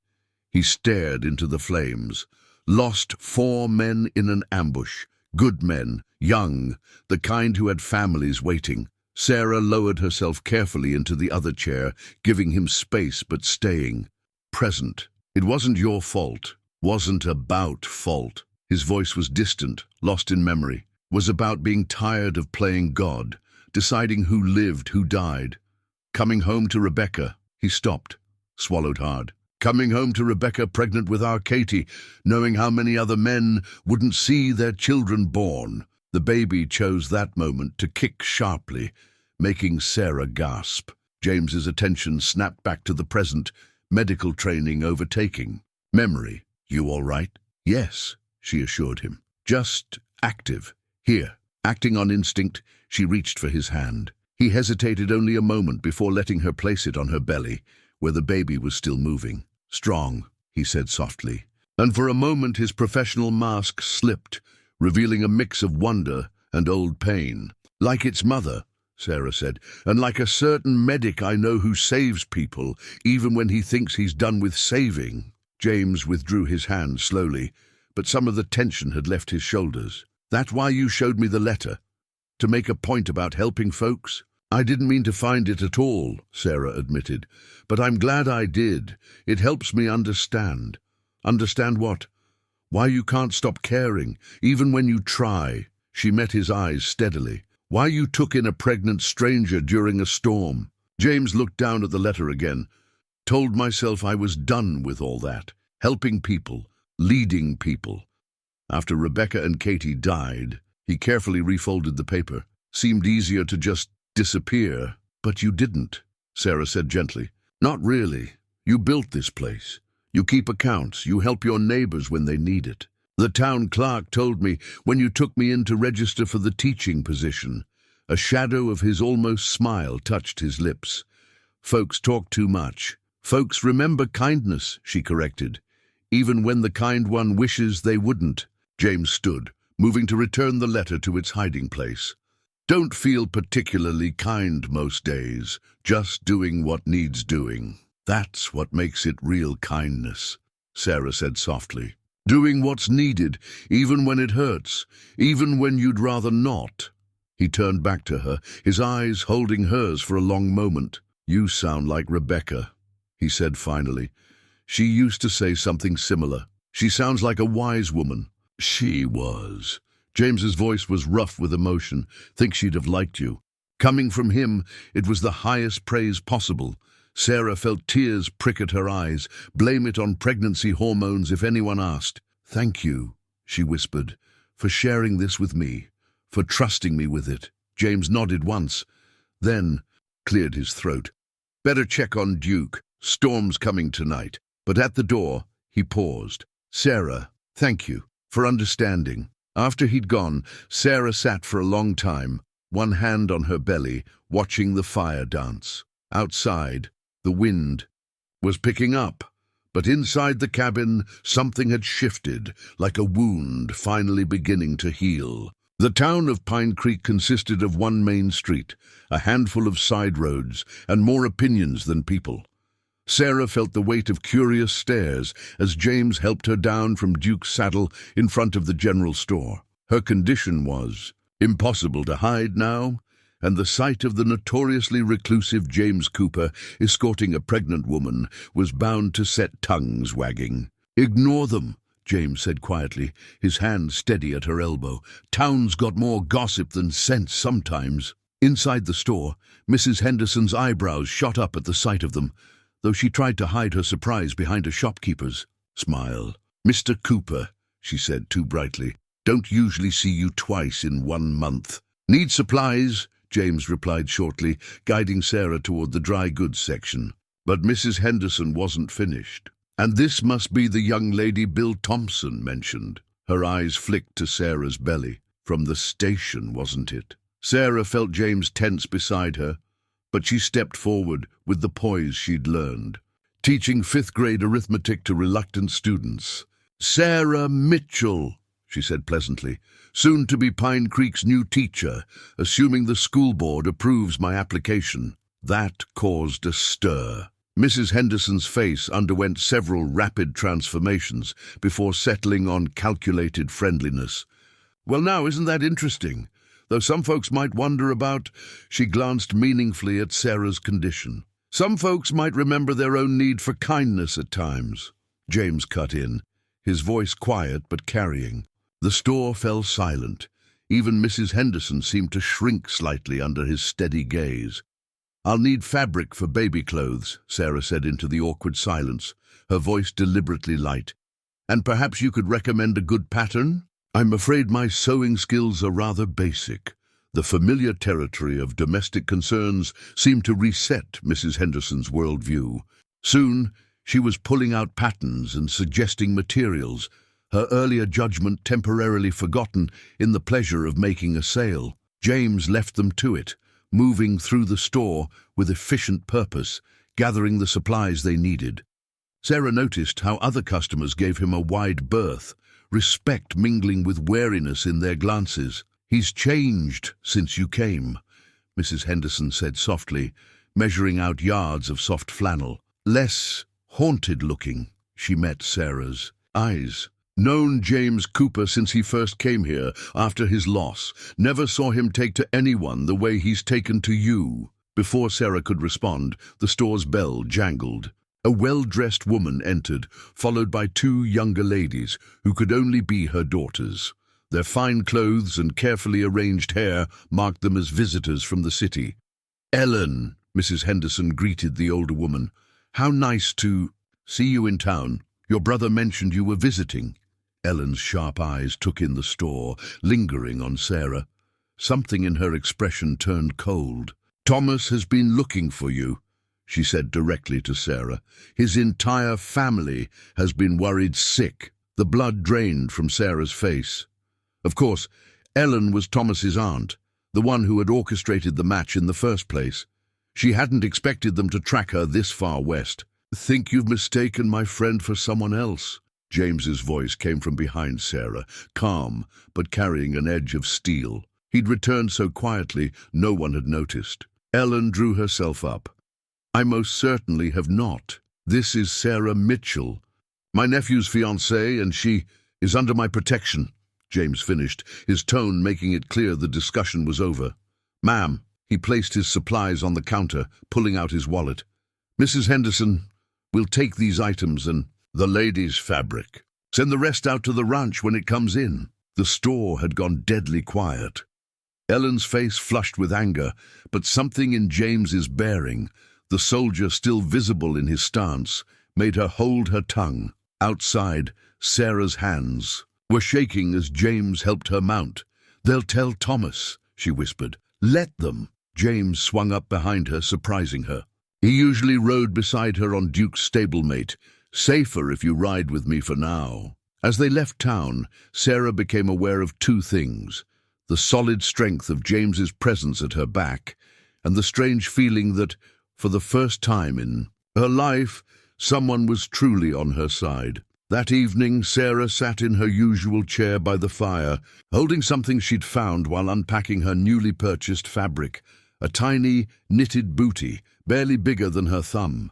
He stared into the flames. Lost 4 men in an ambush. Good men, young, the kind who had families waiting. Sarah lowered herself carefully into the other chair, giving him space but staying present. "It wasn't your fault. Wasn't about fault." His voice was distant, lost in memory. Was about being tired of playing God, deciding who lived, who died. Coming home to Rebecca, he stopped, swallowed hard. Coming home to Rebecca pregnant with our Katie, knowing how many other men wouldn't see their children born. The baby chose that moment to kick sharply, making Sarah gasp. James's attention snapped back to the present, medical training overtaking. Memory. You all right? Yes, she assured him. Just active. Here. Acting on instinct, she reached for his hand. He hesitated only a moment before letting her place it on her belly, where the baby was still moving. Strong, he said softly. And for a moment his professional mask slipped, revealing a mix of wonder and old pain. Like its mother, Sarah said, and like a certain medic I know who saves people, even when he thinks he's done with saving. James withdrew his hand slowly, but some of the tension had left his shoulders. That's why you showed me the letter? To make a point about helping folks? I didn't mean to find it at all, Sarah admitted, but I'm glad I did. It helps me understand. Understand what? Why you can't stop caring, even when you try. She met his eyes steadily. Why you took in a pregnant stranger during a storm. James looked down at the letter again. Told myself I was done with all that. Helping people, leading people. After Rebecca and Katie died, he carefully refolded the paper. Seemed easier to just disappear. But you didn't, Sarah said gently. Not really. You built this place. You keep accounts. You help your neighbors when they need it. The town clerk told me when you took me in to register for the teaching position. A shadow of his almost smile touched his lips. Folks talk too much. Folks remember kindness, she corrected, even when the kind one wishes they wouldn't. James stood, moving to return the letter to its hiding place. Don't feel particularly kind most days, just doing what needs doing. That's what makes it real kindness, Sarah said softly. Doing what's needed, even when it hurts, even when you'd rather not. He turned back to her, his eyes holding hers for a long moment. You sound like Rebecca, he said finally. She used to say something similar. She sounds like a wise woman. She was. James's voice was rough with emotion. Think she'd have liked you. Coming from him, it was the highest praise possible. Sarah felt tears prick at her eyes. Blame it on pregnancy hormones if anyone asked. Thank you, she whispered, for sharing this with me, for trusting me with it. James nodded once, then cleared his throat. Better check on Duke. Storm's coming tonight. But at the door, he paused. Sarah, thank you for understanding. After he'd gone, Sarah sat for a long time, one hand on her belly, watching the fire dance. Outside, the wind was picking up, but inside the cabin, something had shifted, like a wound finally beginning to heal. The town of Pine Creek consisted of one main street, a handful of side roads, and more opinions than people. Sarah felt the weight of curious stares as James helped her down from Duke's saddle in front of the general store. Her condition was impossible to hide now, and the sight of the notoriously reclusive James Cooper escorting a pregnant woman was bound to set tongues wagging. Ignore them, James said quietly, his hand steady at her elbow. Town's got more gossip than sense sometimes. Inside the store, Mrs. Henderson's eyebrows shot up at the sight of them, though she tried to hide her surprise behind a shopkeeper's smile. Mr. Cooper, she said too brightly, don't usually see you twice in 1 month. Need supplies? James replied shortly, guiding Sarah toward the dry goods section. But Mrs. Henderson wasn't finished. And this must be the young lady Bill Thompson mentioned. Her eyes flicked to Sarah's belly. From the station, wasn't it? Sarah felt James tense beside her, but she stepped forward with the poise she'd learned, teaching 5th grade arithmetic to reluctant students. Sarah Mitchell, she said pleasantly, soon to be Pine Creek's new teacher, assuming the school board approves my application. That caused a stir. Mrs. Henderson's face underwent several rapid transformations before settling on calculated friendliness. Well now, isn't that interesting? Though some folks might wonder about, she glanced meaningfully at Sarah's condition. Some folks might remember their own need for kindness at times. James cut in, his voice quiet but carrying. The store fell silent. Even Mrs. Henderson seemed to shrink slightly under his steady gaze. "I'll need fabric for baby clothes," Sarah said into the awkward silence, her voice deliberately light. "And perhaps you could recommend a good pattern?" "I'm afraid my sewing skills are rather basic." The familiar territory of domestic concerns seemed to reset Mrs. Henderson's worldview. Soon, she was pulling out patterns and suggesting materials, her earlier judgment temporarily forgotten in the pleasure of making a sale. James left them to it, moving through the store with efficient purpose, gathering the supplies they needed. Sarah noticed how other customers gave him a wide berth, respect mingling with wariness in their glances. "He's changed since you came," Mrs. Henderson said softly, measuring out yards of soft flannel. "Less haunted-looking." She met Sarah's eyes. "Known James Cooper since he first came here after his loss. Never saw him take to anyone the way he's taken to you." Before Sarah could respond, the store's bell jangled. A well-dressed woman entered, followed by two younger ladies who could only be her daughters. Their fine clothes and carefully arranged hair marked them as visitors from the city. "Ellen," Mrs. Henderson greeted the older woman. "How nice to see you in town. Your brother mentioned you were visiting." Ellen's sharp eyes took in the store, lingering on Sarah. Something in her expression turned cold. "Thomas has been looking for you," she said directly to Sarah. "His entire family has been worried sick." The blood drained from Sarah's face. Of course, Ellen was Thomas's aunt, the one who had orchestrated the match in the first place. She hadn't expected them to track her this far west. "Think you've mistaken my friend for someone else?" James's voice came from behind Sarah, calm but carrying an edge of steel. He'd returned so quietly no one had noticed. Ellen drew herself up. "I most certainly have not. This is Sarah Mitchell, my nephew's fiancé, and she is under my protection." James finished, his tone making it clear the discussion was over. "Ma'am," he placed his supplies on the counter, pulling out his wallet. "Mrs. Henderson, we'll take these items and the ladies' fabric. Send the rest out to the ranch when it comes in." The store had gone deadly quiet. Ellen's face flushed with anger, but something in James's bearing, the soldier still visible in his stance, made her hold her tongue. Outside, Sarah's hands were shaking as James helped her mount. "They'll tell Thomas," she whispered. "Let them." James swung up behind her, surprising her. He usually rode beside her on Duke's stablemate. "Safer if you ride with me for now." As they left town, Sarah became aware of two things: the solid strength of James's presence at her back, and the strange feeling that, for the first time in her life, someone was truly on her side. That evening, Sarah sat in her usual chair by the fire, holding something she'd found while unpacking her newly purchased fabric, a tiny, knitted bootie, barely bigger than her thumb.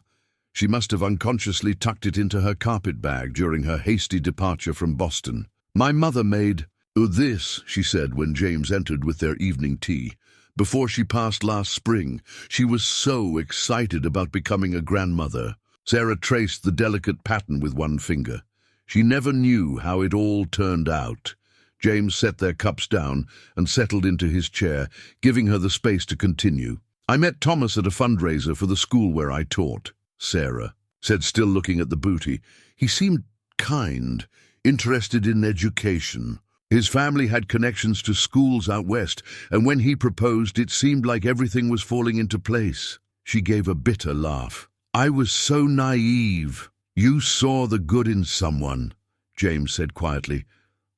She must have unconsciously tucked it into her carpet bag during her hasty departure from Boston. "My mother made this," she said when James entered with their evening tea. "Before she passed last spring, she was so excited about becoming a grandmother." Sarah traced the delicate pattern with one finger. She never knew how it all turned out. James set their cups down and settled into his chair, giving her the space to continue. "I met Thomas at a fundraiser for the school where I taught," Sarah said, still looking at the booty. "He seemed kind, interested in education. His family had connections to schools out west, and when he proposed, it seemed like everything was falling into place." She gave a bitter laugh. "I was so naive." "You saw the good in someone," James said quietly.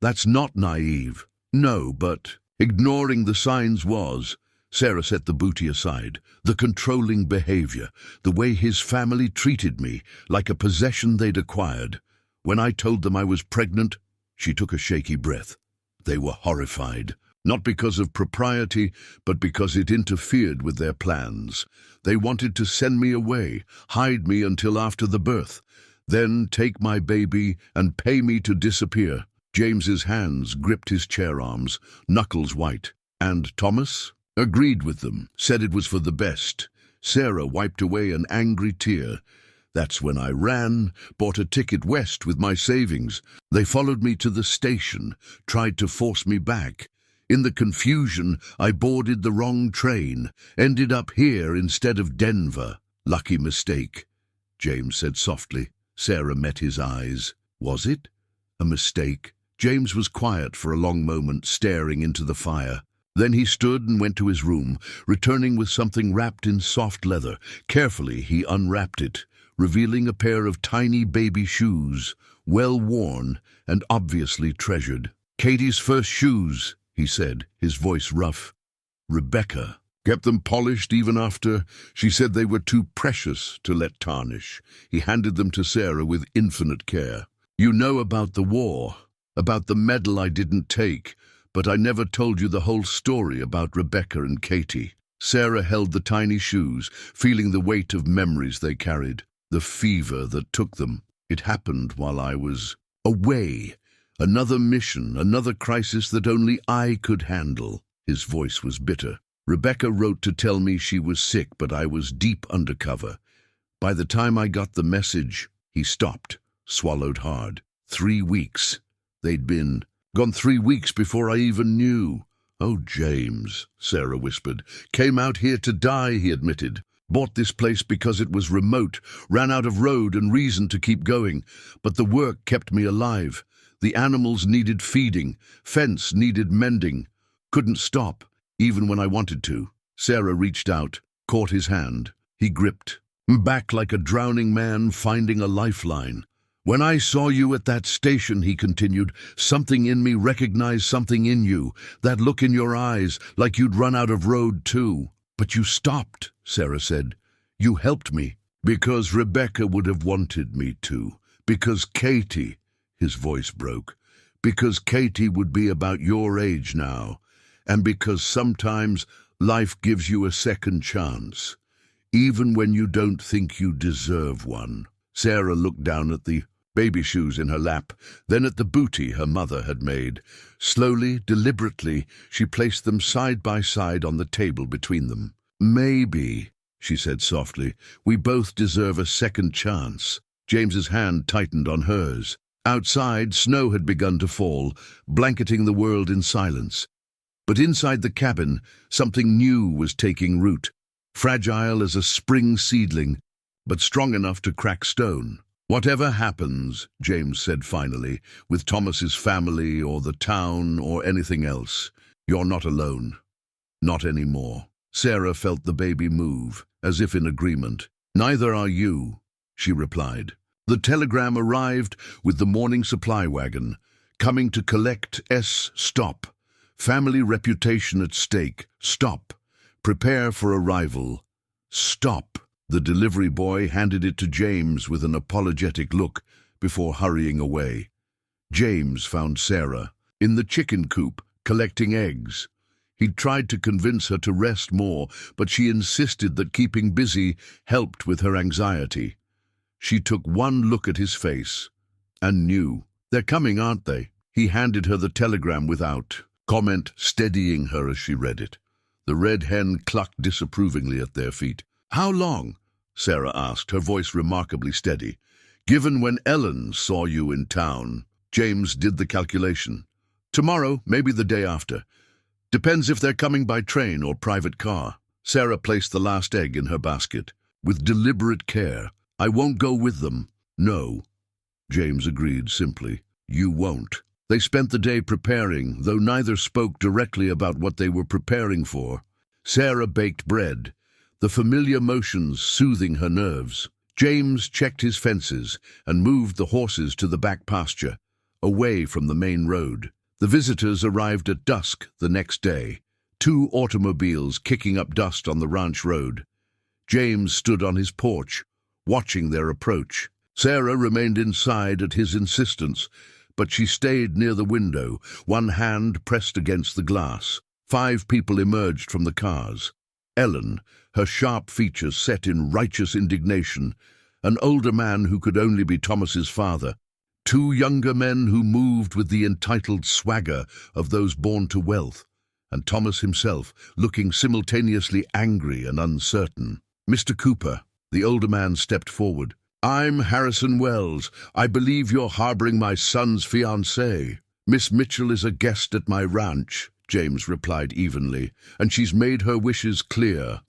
"That's not naive." "No, but ignoring the signs was." Sarah set the booty aside. "The controlling behavior, the way his family treated me, like a possession they'd acquired. When I told them I was pregnant," she took a shaky breath, "they were horrified. Not because of propriety, but because it interfered with their plans. They wanted to send me away, hide me until after the birth, then take my baby and pay me to disappear." James's hands gripped his chair arms, knuckles white. "And Thomas?" "Agreed with them, said it was for the best." Sarah wiped away an angry tear. "That's when I ran, bought a ticket west with my savings. They followed me to the station, tried to force me back. In the confusion, I boarded the wrong train, ended up here instead of Denver. Lucky mistake, James said softly. Sarah met his eyes. Was it a mistake? James was quiet for a long moment, staring into the fire. Then he stood and went to his room, returning with something wrapped in soft leather. Carefully, he unwrapped it, revealing a pair of tiny baby shoes, well worn and obviously treasured. "Katie's first shoes," he said, his voice rough. "Rebecca kept them polished even after she said they were too precious to let tarnish." He handed them to Sarah with infinite care. "You know about the war, about the medal I didn't take, but I never told you the whole story about Rebecca and Katie." Sarah held the tiny shoes, feeling the weight of memories they carried, the fever that took them. "It happened while I was away. Another mission, another crisis that only I could handle." His voice was bitter. "Rebecca wrote to tell me she was sick, but I was deep undercover. By the time I got the message," he stopped, swallowed hard. 3 weeks. They'd been gone 3 weeks before I even knew. "Oh, James," Sarah whispered. "Came out here to die," he admitted. "Bought this place because it was remote, ran out of road and reason to keep going. But the work kept me alive. The animals needed feeding, fence needed mending. Couldn't stop, even when I wanted to." Sarah reached out, caught his hand. He gripped, back like a drowning man finding a lifeline. "When I saw you at that station," he continued, "something in me recognized something in you, that look in your eyes, like you'd run out of road too. But you stopped," Sarah said. "You helped me, because Rebecca would have wanted me to, because Katie," his voice broke, "because Katie would be about your age now, and because sometimes life gives you a second chance, even when you don't think you deserve one." Sarah looked down at the baby shoes in her lap, then at the booty her mother had made. Slowly, deliberately, she placed them side by side on the table between them. "Maybe," she said softly, "we both deserve a second chance." James's hand tightened on hers. Outside, snow had begun to fall, blanketing the world in silence. But inside the cabin, something new was taking root, fragile as a spring seedling, but strong enough to crack stone. "Whatever happens," James said finally, "with Thomas's family or the town or anything else, you're not alone. Not anymore." Sarah felt the baby move, as if in agreement. "Neither are you," she replied. The telegram arrived with the morning supply wagon, coming to collect stop. Family reputation at stake. Stop. Prepare for arrival. Stop. The delivery boy handed it to James with an apologetic look before hurrying away. James found Sarah in the chicken coop, collecting eggs. He'd tried to convince her to rest more, but she insisted that keeping busy helped with her anxiety. She took one look at his face and knew. "They're coming, aren't they?" He handed her the telegram without comment, steadying her as she read it. The red hen clucked disapprovingly at their feet. "How long?" Sarah asked, her voice remarkably steady. "Given when Ellen saw you in town." James did the calculation. "Tomorrow, maybe the day after. Depends if they're coming by train or private car." Sarah placed the last egg in her basket. With deliberate care. "I won't go with them." "No," James agreed simply. "You won't." They spent the day preparing, though neither spoke directly about what they were preparing for. Sarah baked bread, the familiar motions soothing her nerves. James checked his fences and moved the horses to the back pasture, away from the main road. The visitors arrived at dusk the next day, 2 automobiles kicking up dust on the ranch road. James stood on his porch, watching their approach. Sarah remained inside at his insistence, but she stayed near the window, one hand pressed against the glass. 5 people emerged from the cars. Ellen, her sharp features set in righteous indignation, an older man who could only be Thomas's father, 2 younger men who moved with the entitled swagger of those born to wealth, and Thomas himself, looking simultaneously angry and uncertain. "Mr. Cooper," the older man stepped forward. "I'm Harrison Wells. I believe you're harboring my son's fiancé. Miss Mitchell is a guest at my ranch." James replied evenly, "and she's made her wishes clear."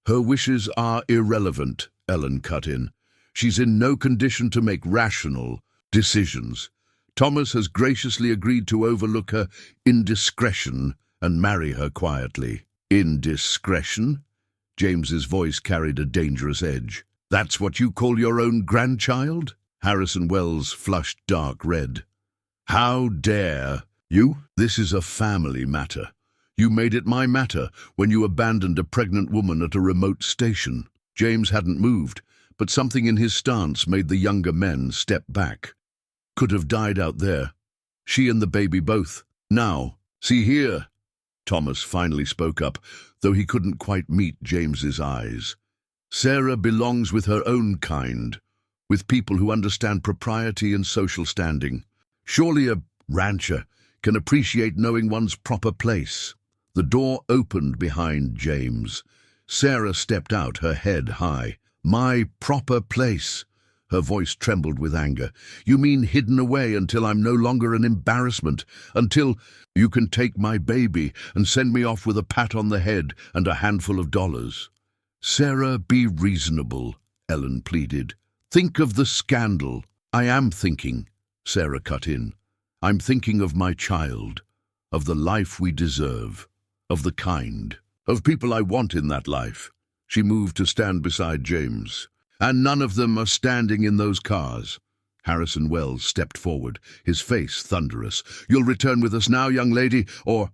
"Her wishes are irrelevant," Ellen cut in. "She's in no condition to make rational decisions. Thomas has graciously agreed to overlook her indiscretion and marry her quietly." "Indiscretion?" James's voice carried a dangerous edge. "That's what you call your own grandchild?" Harrison Wells flushed dark red. "How dare you? This is a family matter. You made it my matter when you abandoned a pregnant woman at a remote station." James hadn't moved, but something in his stance made the younger men step back. "Could have died out there. She and the baby both. Now, see here." Thomas finally spoke up, though he couldn't quite meet James's eyes. "Sarah belongs with her own kind, with people who understand propriety and social standing. Surely a rancher can appreciate knowing one's proper place." The door opened behind James. Sarah stepped out, her head high. "My proper place?" Her voice trembled with anger. "You mean hidden away until I'm no longer an embarrassment, until you can take my baby and send me off with a pat on the head and a handful of dollars?" "Sarah, be reasonable," Ellen pleaded. "Think of the scandal." "I am thinking," Sarah cut in. "I'm thinking of my child, of the life we deserve, of the kind, of people I want in that life." She moved to stand beside James. "And none of them are standing in those cars." Harrison Wells stepped forward, his face thunderous. "You'll return with us now, young lady, or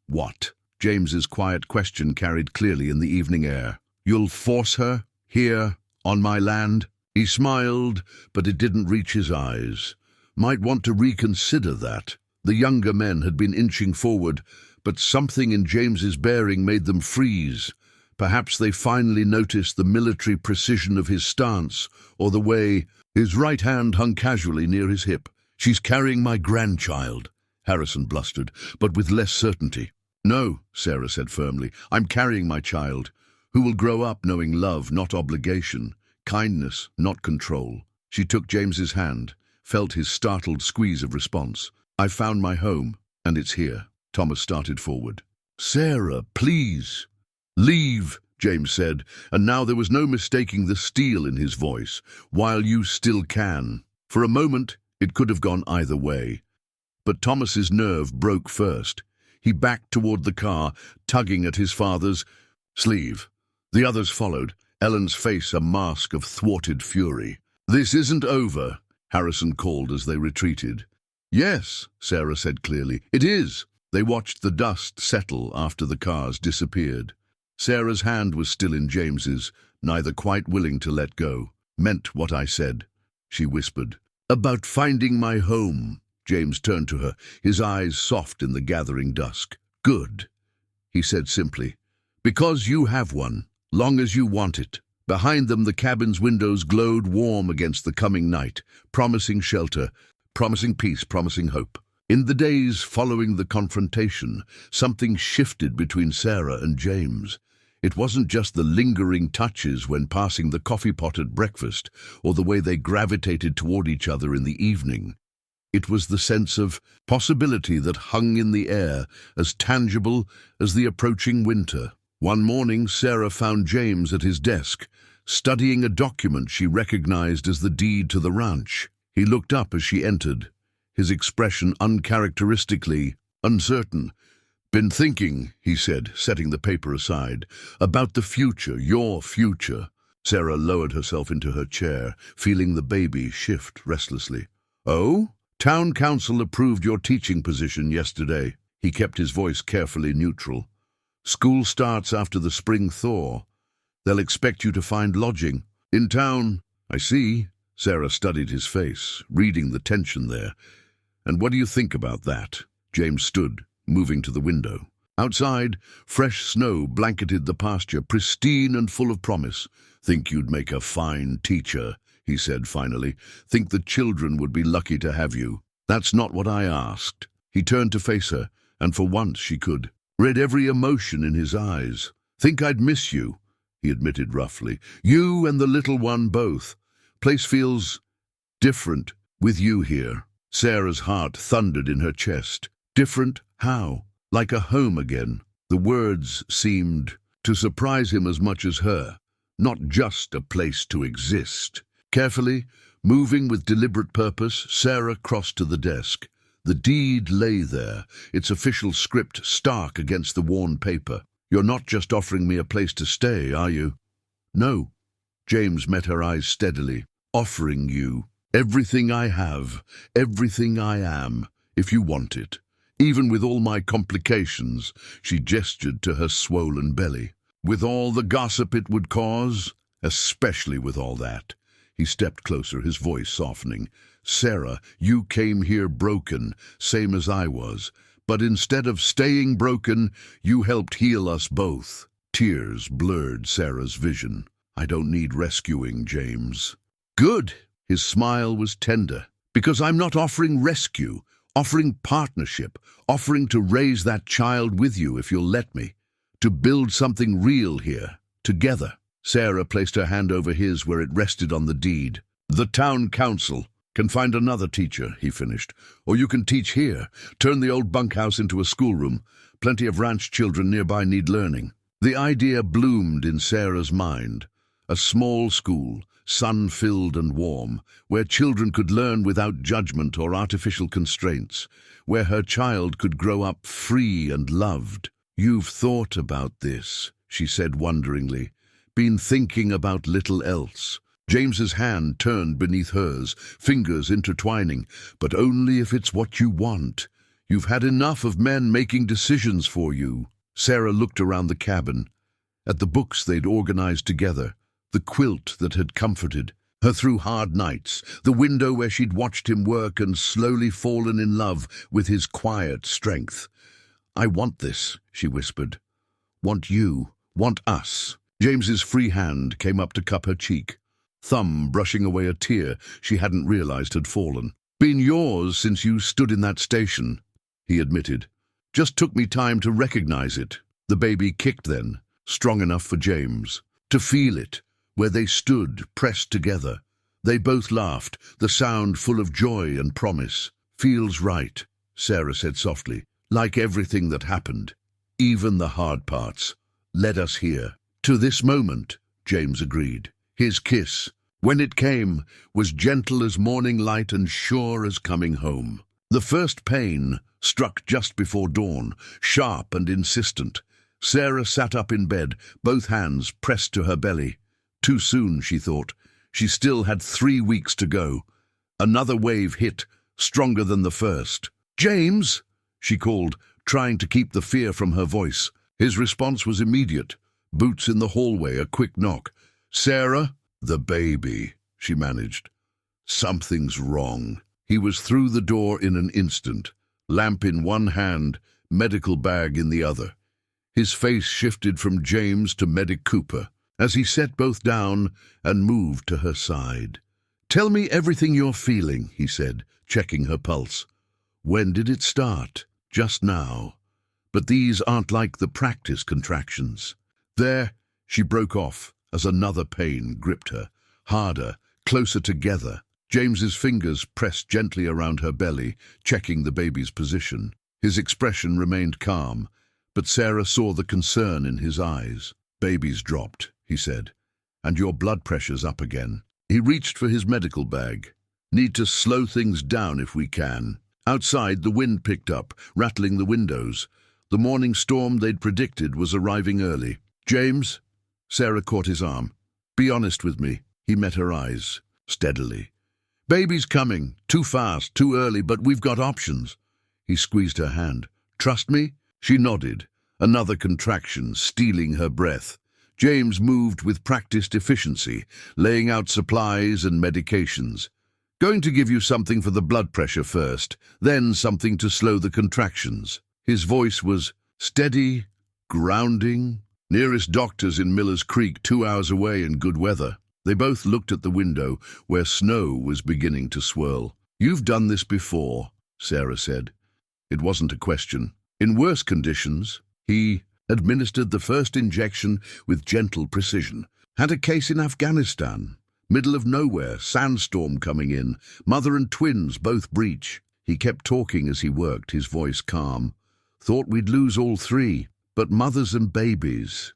what?" James's quiet question carried clearly in the evening air. "You'll force her, here, on my land?" He smiled, but it didn't reach his eyes. "Might want to reconsider that." The younger men had been inching forward, but something in James's bearing made them freeze. Perhaps they finally noticed the military precision of his stance, or the way his right hand hung casually near his hip. "She's carrying my grandchild," Harrison blustered, but with less certainty. "No," Sarah said firmly, "I'm carrying my child, who will grow up knowing love, not obligation, kindness, not control." She took James's hand, felt his startled squeeze of response. "I've found my home, and it's here." Thomas started forward. "Sarah, please." "Leave," James said, and now there was no mistaking the steel in his voice. "While you still can." For a moment, it could have gone either way. But Thomas's nerve broke first. He backed toward the car, tugging at his father's sleeve. The others followed, Ellen's face a mask of thwarted fury. "This isn't over," Harrison called as they retreated. "Yes," Sarah said clearly, "it is." They watched the dust settle after the cars disappeared. Sarah's hand was still in James's, neither quite willing to let go. "Meant what I said," she whispered. "About finding my home." James turned to her, his eyes soft in the gathering dusk. "Good," he said simply. "Because you have one, long as you want it." Behind them, the cabin's windows glowed warm against the coming night, promising shelter, promising peace, promising hope. In the days following the confrontation, something shifted between Sarah and James. It wasn't just the lingering touches when passing the coffee pot at breakfast, or the way they gravitated toward each other in the evening. It was the sense of possibility that hung in the air, as tangible as the approaching winter. One morning, Sarah found James at his desk, studying a document she recognized as the deed to the ranch. He looked up as she entered, his expression uncharacteristically uncertain. "Been thinking," he said, setting the paper aside, "about the future, your future." Sarah lowered herself into her chair, feeling the baby shift restlessly. "Oh? Town council approved your teaching position yesterday." He kept his voice carefully neutral. "School starts after the spring thaw. They'll expect you to find lodging. In town." "I see." Sarah studied his face, reading the tension there. "And what do you think about that?" James stood, moving to the window. Outside, fresh snow blanketed the pasture, pristine and full of promise. "Think you'd make a fine teacher," he said finally. "Think the children would be lucky to have you." "That's not what I asked." He turned to face her, and for once she could. Read every emotion in his eyes. "Think I'd miss you," he admitted roughly. "You and the little one both. Place feels different with you here." Sarah's heart thundered in her chest. "Different? How?" like a home again. The words seemed to surprise him as much as her, not just a place to exist. Carefully, moving with deliberate purpose, Sarah crossed to the desk. The deed lay there, its official script stark against the worn paper. "You're not just offering me a place to stay, are you?" "No." James met her eyes steadily. "Offering you everything I have, everything I am, if you want it. Even with all my complications," she gestured to her swollen belly. "With all the gossip it would cause, especially with all that." He stepped closer, his voice softening. "Sarah, you came here broken, same as I was. But instead of staying broken, you helped heal us both." Tears blurred Sarah's vision. "I don't need rescuing, James." "Good." His smile was tender. "Because I'm not offering rescue, offering partnership, offering to raise that child with you if you'll let me, to build something real here, together." Sarah placed her hand over his where it rested on the deed. "The town council can find another teacher," he finished. "Or you can teach here. Turn the old bunkhouse into a schoolroom. Plenty of ranch children nearby need learning." The idea bloomed in Sarah's mind. A small school, sun-filled and warm, where children could learn without judgment or artificial constraints, where her child could grow up free and loved. "You've thought about this," she said wonderingly. "Been thinking about little else." James's hand turned beneath hers, fingers intertwining. "But only if it's what you want. You've had enough of men making decisions for you." Sarah looked around the cabin, at the books they'd organized together, the quilt that had comforted her through hard nights, the window where she'd watched him work and slowly fallen in love with his quiet strength. "I want this," she whispered. "Want you, want us." James's free hand came up to cup her cheek, thumb brushing away a tear she hadn't realized had fallen. "Been yours since you stood in that station," he admitted. "Just took me time to recognize it." The baby kicked then, strong enough for James to feel it, where they stood, pressed together. They both laughed, the sound full of joy and promise. "Feels right," Sarah said softly, "like everything that happened, even the hard parts, led us here." "To this moment," James agreed. His kiss, when it came, was gentle as morning light and sure as coming home. The first pain struck just before dawn, sharp and insistent. Sarah sat up in bed, both hands pressed to her belly. Too soon, she thought. She still had 3 weeks to go. Another wave hit, stronger than the first. "James!" she called, trying to keep the fear from her voice. His response was immediate. Boots in the hallway, a quick knock. "Sarah?" "The baby," she managed. "Something's wrong." He was through the door in an instant, lamp in one hand, medical bag in the other. His face shifted from James to Medic Cooper as he set both down and moved to her side. "Tell me everything you're feeling," he said, checking her pulse. "When did it start?" "Just now. But these aren't like the practice contractions." "There," she broke off as another pain gripped her, harder, closer together. James's fingers pressed gently around her belly, checking the baby's position. His expression remained calm, but Sarah saw the concern in his eyes. "Baby's dropped," he said, "and your blood pressure's up again." He reached for his medical bag. "Need to slow things down if we can." Outside, the wind picked up, rattling the windows. The morning storm they'd predicted was arriving early. "James?" Sarah caught his arm. "Be honest with me." He met her eyes, steadily. "Baby's coming. Too fast, too early, but we've got options." He squeezed her hand. "Trust me?" She nodded, another contraction stealing her breath. James moved with practiced efficiency, laying out supplies and medications. "Going to give you something for the blood pressure first, then something to slow the contractions." His voice was steady, grounding. Nearest doctor's in Miller's Creek, 2 hours away in good weather. They both looked at the window, where snow was beginning to swirl. "You've done this before," Sarah said. It wasn't a question. In worse conditions, he administered the first injection with gentle precision. "Had a case in Afghanistan. Middle of nowhere, sandstorm coming in, mother and twins both breach." He kept talking as he worked, his voice calm. Thought we'd lose all three, but mothers and babies,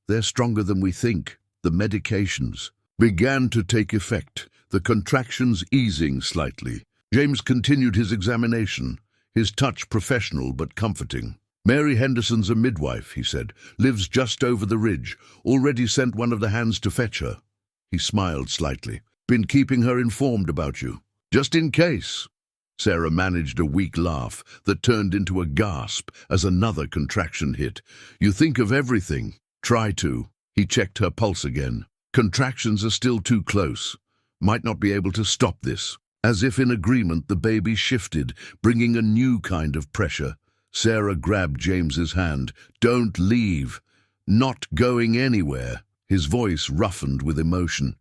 they're stronger than we think. The medications began to take effect, the contractions easing slightly. James continued his examination, his touch professional but comforting. Mary Henderson's a midwife, he said, lives just over the ridge, already sent one of the hands to fetch her. He smiled slightly. Been keeping her informed about you. Just in case. Sarah managed a weak laugh that turned into a gasp as another contraction hit. You think of everything. Try to. He checked her pulse again. Contractions are still too close. Might not be able to stop this. As if in agreement, the baby shifted, bringing a new kind of pressure. Sarah grabbed James's hand. Don't leave. Not going anywhere. His voice roughened with emotion.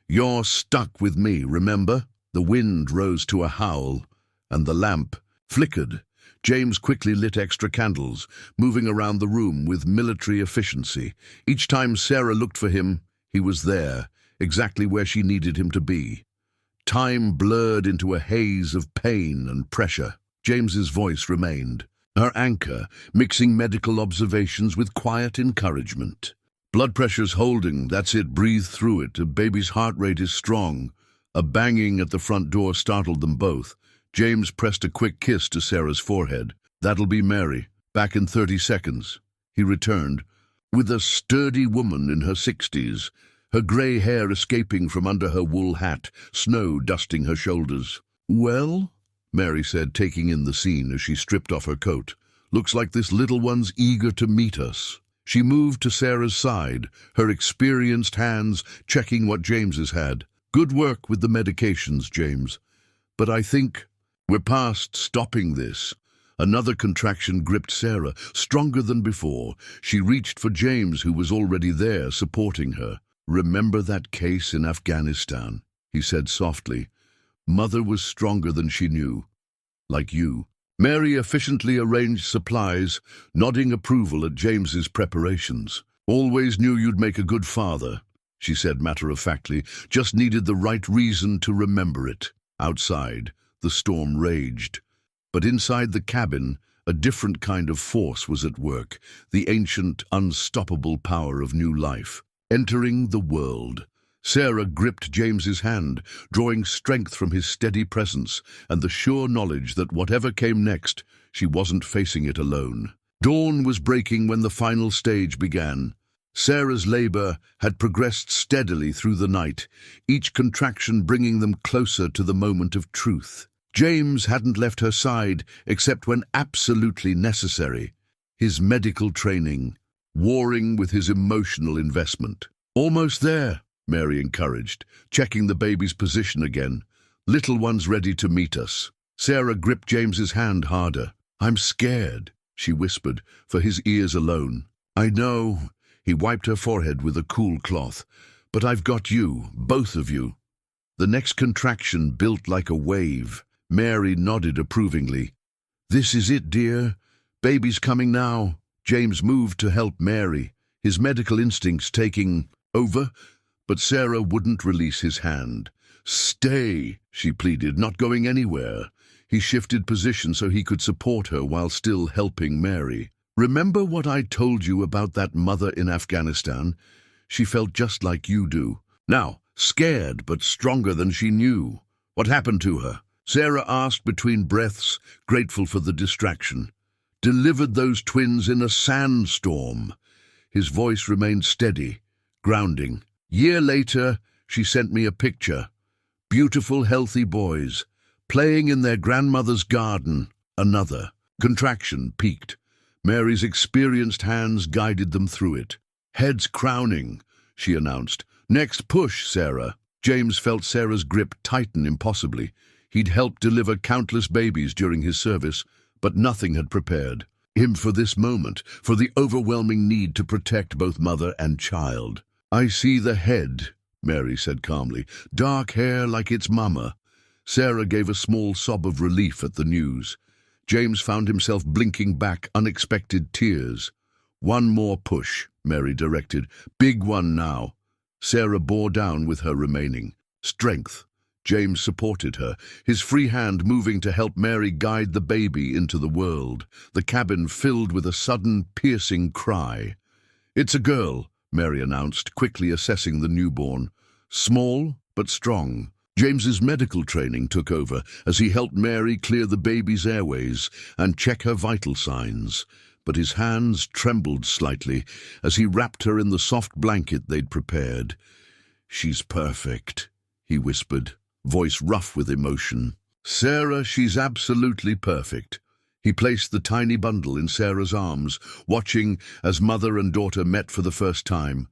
You're stuck with me, remember? The wind rose to a howl, and the lamp flickered. James quickly lit extra candles, moving around the room with military efficiency. Each time Sarah looked for him, he was there, exactly where she needed him to be. Time blurred into a haze of pain and pressure. James's voice remained, her anchor, mixing medical observations with quiet encouragement. Blood pressure's holding, that's it, breathe through it. The baby's heart rate is strong. A banging at the front door startled them both. James pressed a quick kiss to Sarah's forehead. That'll be Mary. Back in 30 seconds. He returned, with a sturdy woman in her 60s, her grey hair escaping from under her wool hat, snow dusting her shoulders. Well, Mary said, taking in the scene as she stripped off her coat. Looks like this little one's eager to meet us. She moved to Sarah's side, her experienced hands checking what James's had. Good work with the medications, James. But I think we're past stopping this. Another contraction gripped Sarah, stronger than before. She reached for James, who was already there, supporting her. Remember that case in Afghanistan, he said softly. Mother was stronger than she knew. Like you. Mary efficiently arranged supplies, nodding approval at James's preparations. Always knew you'd make a good father, she said matter-of-factly. Just needed the right reason to remember it. Outside, the storm raged. But inside the cabin, a different kind of force was at work, the ancient, unstoppable power of new life, entering the world. Sarah gripped James's hand, drawing strength from his steady presence and the sure knowledge that whatever came next, she wasn't facing it alone. Dawn was breaking when the final stage began. Sarah's labor had progressed steadily through the night, each contraction bringing them closer to the moment of truth. James hadn't left her side except when absolutely necessary, his medical training warring with his emotional investment. Almost there, Mary encouraged, checking the baby's position again. Little one's ready to meet us. Sarah gripped James's hand harder. I'm scared, she whispered, for his ears alone. I know, he wiped her forehead with a cool cloth, but I've got you, both of you. The next contraction built like a wave. Mary nodded approvingly. This is it, dear. Baby's coming now. James moved to help Mary, his medical instincts taking over, but Sarah wouldn't release his hand. Stay, she pleaded, not going anywhere. He shifted position so he could support her while still helping Mary. Remember what I told you about that mother in Afghanistan? She felt just like you do. Now, scared but stronger than she knew. What happened to her? Sarah asked between breaths, grateful for the distraction. Delivered those twins in a sandstorm. His voice remained steady, grounding. Year later, she sent me a picture. Beautiful, healthy boys, playing in their grandmother's garden. Another contraction peaked. Mary's experienced hands guided them through it. Heads crowning, she announced. Next push, Sarah. James felt Sarah's grip tighten impossibly. He'd helped deliver countless babies during his service, but nothing had prepared him for this moment, for the overwhelming need to protect both mother and child. I see the head, Mary said calmly. Dark hair like its mama. Sarah gave a small sob of relief at the news. James found himself blinking back unexpected tears. One more push, Mary directed. Big one now. Sarah bore down with her remaining strength. James supported her, his free hand moving to help Mary guide the baby into the world, the cabin filled with a sudden, piercing cry. "It's a girl," Mary announced, quickly assessing the newborn. Small, but strong. James's medical training took over as he helped Mary clear the baby's airways and check her vital signs. But his hands trembled slightly as he wrapped her in the soft blanket they'd prepared. "She's perfect," he whispered, voice rough with emotion. "Sarah, she's absolutely perfect." He placed the tiny bundle in Sarah's arms, watching as mother and daughter met for the first time.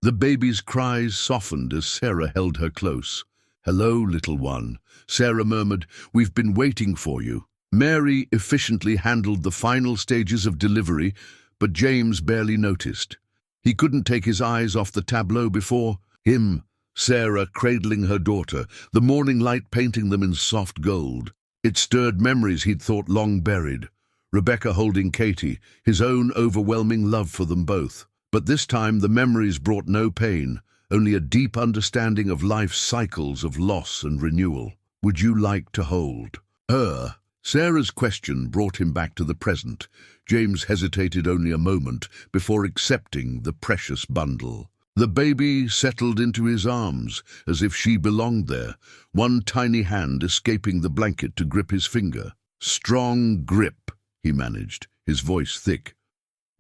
The baby's cries softened as Sarah held her close. "Hello, little one," Sarah murmured. "We've been waiting for you." Mary efficiently handled the final stages of delivery, but James barely noticed. He couldn't take his eyes off the tableau before him, Sarah cradling her daughter, the morning light painting them in soft gold. It stirred memories he'd thought long buried. Rebecca holding Katie, his own overwhelming love for them both. But this time the memories brought no pain, only a deep understanding of life's cycles of loss and renewal. "Would you like to hold her?" Sarah's question brought him back to the present. James hesitated only a moment before accepting the precious bundle. The baby settled into his arms as if she belonged there, one tiny hand escaping the blanket to grip his finger. "Strong grip," he managed, his voice thick.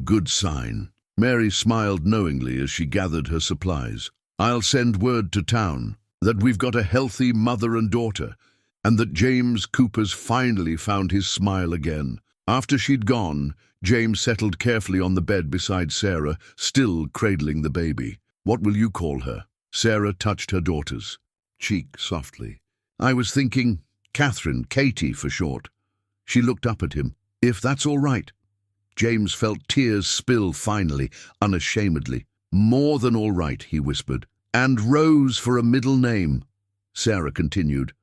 "Good sign." Mary smiled knowingly as she gathered her supplies. "I'll send word to town that we've got a healthy mother and daughter, and that James Cooper's finally found his smile again." After she'd gone, James settled carefully on the bed beside Sarah, still cradling the baby. "What will you call her?" Sarah touched her daughter's cheek softly. "I was thinking Catherine, Katie for short." She looked up at him. "If that's all right." James felt tears spill finally, unashamedly. "More than all right," he whispered. "And Rose for a middle name," Sarah continued.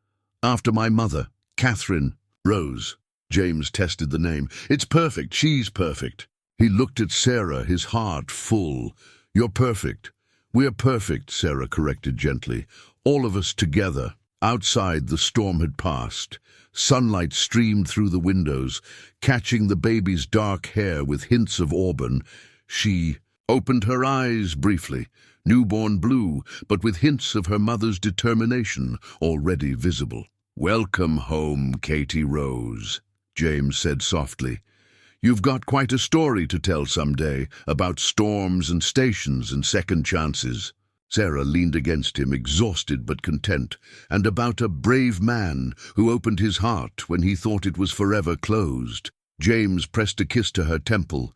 "After my mother, Catherine Rose." James tested the name. "It's perfect. She's perfect." He looked at Sarah, his heart full. "You're perfect." "We're perfect," Sarah corrected gently. "All of us together." Outside, the storm had passed. Sunlight streamed through the windows, catching the baby's dark hair with hints of auburn. She opened her eyes briefly, newborn blue, but with hints of her mother's determination already visible. "Welcome home, Katie Rose," James said softly. "You've got quite a story to tell someday about storms and stations and second chances." Sarah leaned against him, exhausted but content, and about a brave man who opened his heart when he thought it was forever closed. James pressed a kiss to her temple,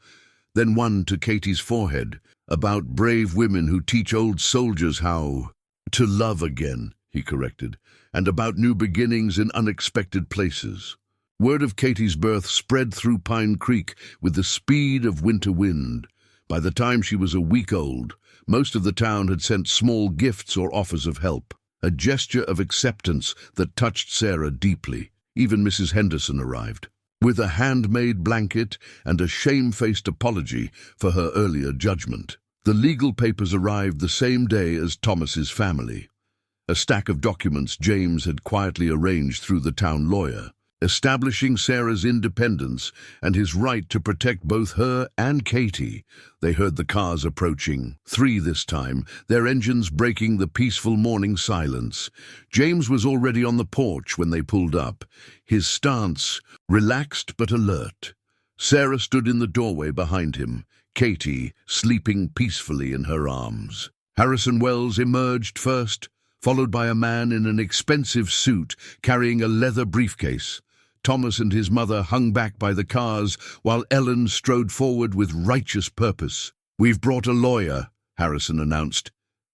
then one to Katie's forehead, about brave women who teach old soldiers how to love again, he corrected, and about new beginnings in unexpected places. Word of Katie's birth spread through Pine Creek with the speed of winter wind. By the time she was a week old, most of the town had sent small gifts or offers of help, a gesture of acceptance that touched Sarah deeply. Even Mrs. Henderson arrived, with a handmade blanket and a shamefaced apology for her earlier judgment. The legal papers arrived the same day as Thomas's family, a stack of documents James had quietly arranged through the town lawyer, establishing Sarah's independence and his right to protect both her and Katie. They heard the cars approaching, 3 this time, their engines breaking the peaceful morning silence. James was already on the porch when they pulled up, his stance relaxed but alert. Sarah stood in the doorway behind him, Katie sleeping peacefully in her arms. Harrison Wells emerged first, followed by a man in an expensive suit carrying a leather briefcase. Thomas and his mother hung back by the cars, while Ellen strode forward with righteous purpose. "We've brought a lawyer," Harrison announced.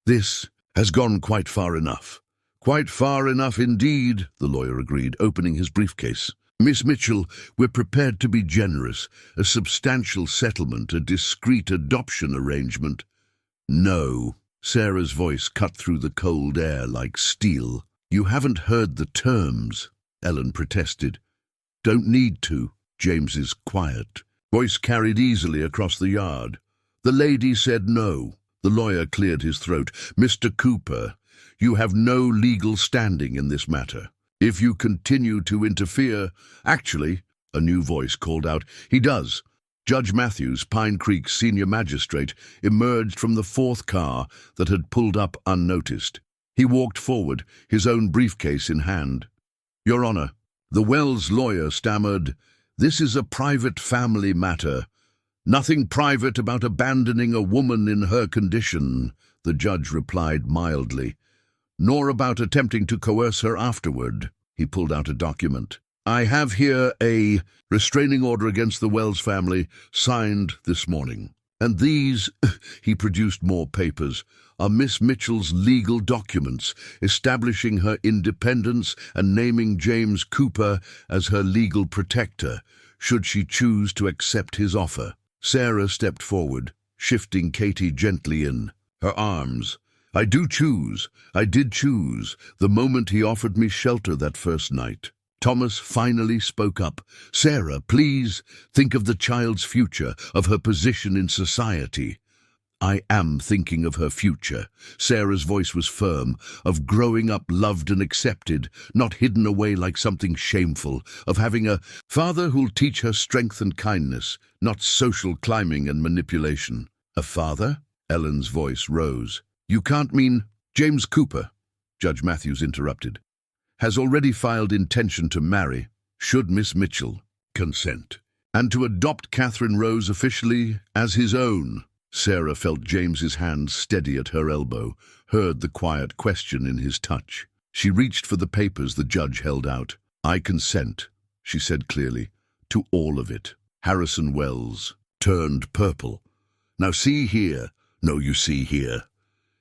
"This has gone quite far enough." "Quite far enough indeed," the lawyer agreed, opening his briefcase. "Miss Mitchell, we're prepared to be generous. A substantial settlement, a discreet adoption arrangement." "No." Sarah's voice cut through the cold air like steel. "You haven't heard the terms," Ellen protested. "Don't need to." James's quiet voice carried easily across the yard. "The lady said no." The lawyer cleared his throat. "Mr. Cooper, You have no legal standing in this matter. If you continue to interfere—" "Actually," a new voice called out, "he does." Judge Matthews, Pine Creek's senior magistrate, emerged from the fourth car that had pulled up unnoticed. He walked forward, his own briefcase in hand. "Your Honor," the Wells lawyer stammered, "this is a private family matter. Nothing private about abandoning a woman in her condition," the judge replied mildly, "nor about attempting to coerce her afterward." He pulled out a document. "I have here a restraining order against the Wells family, signed this morning. And these," he produced more papers, "are Miss Mitchell's legal documents, establishing her independence and naming James Cooper as her legal protector, should she choose to accept his offer." Sarah stepped forward, shifting Katie gently in. Her arms. "I did choose, the moment he offered me shelter that first night." Thomas finally spoke up. "Sarah, please, think of the child's future, of her position in society." "I am thinking of her future." Sarah's voice was firm, "of growing up loved and accepted, not hidden away like something shameful, of having a father who'll teach her strength and kindness, not social climbing and manipulation." "A father?" Ellen's voice rose. "You can't mean—" "James Cooper," Judge Matthews interrupted, "has already filed intention to marry, should Miss Mitchell consent, and to adopt Catherine Rose officially as his own." Sarah felt James's hand steady at her elbow, heard the quiet question in his touch. She reached for the papers the judge held out. "I consent," she said clearly, "to all of it." Harrison Wells turned purple. "Now see here." "No, you see here."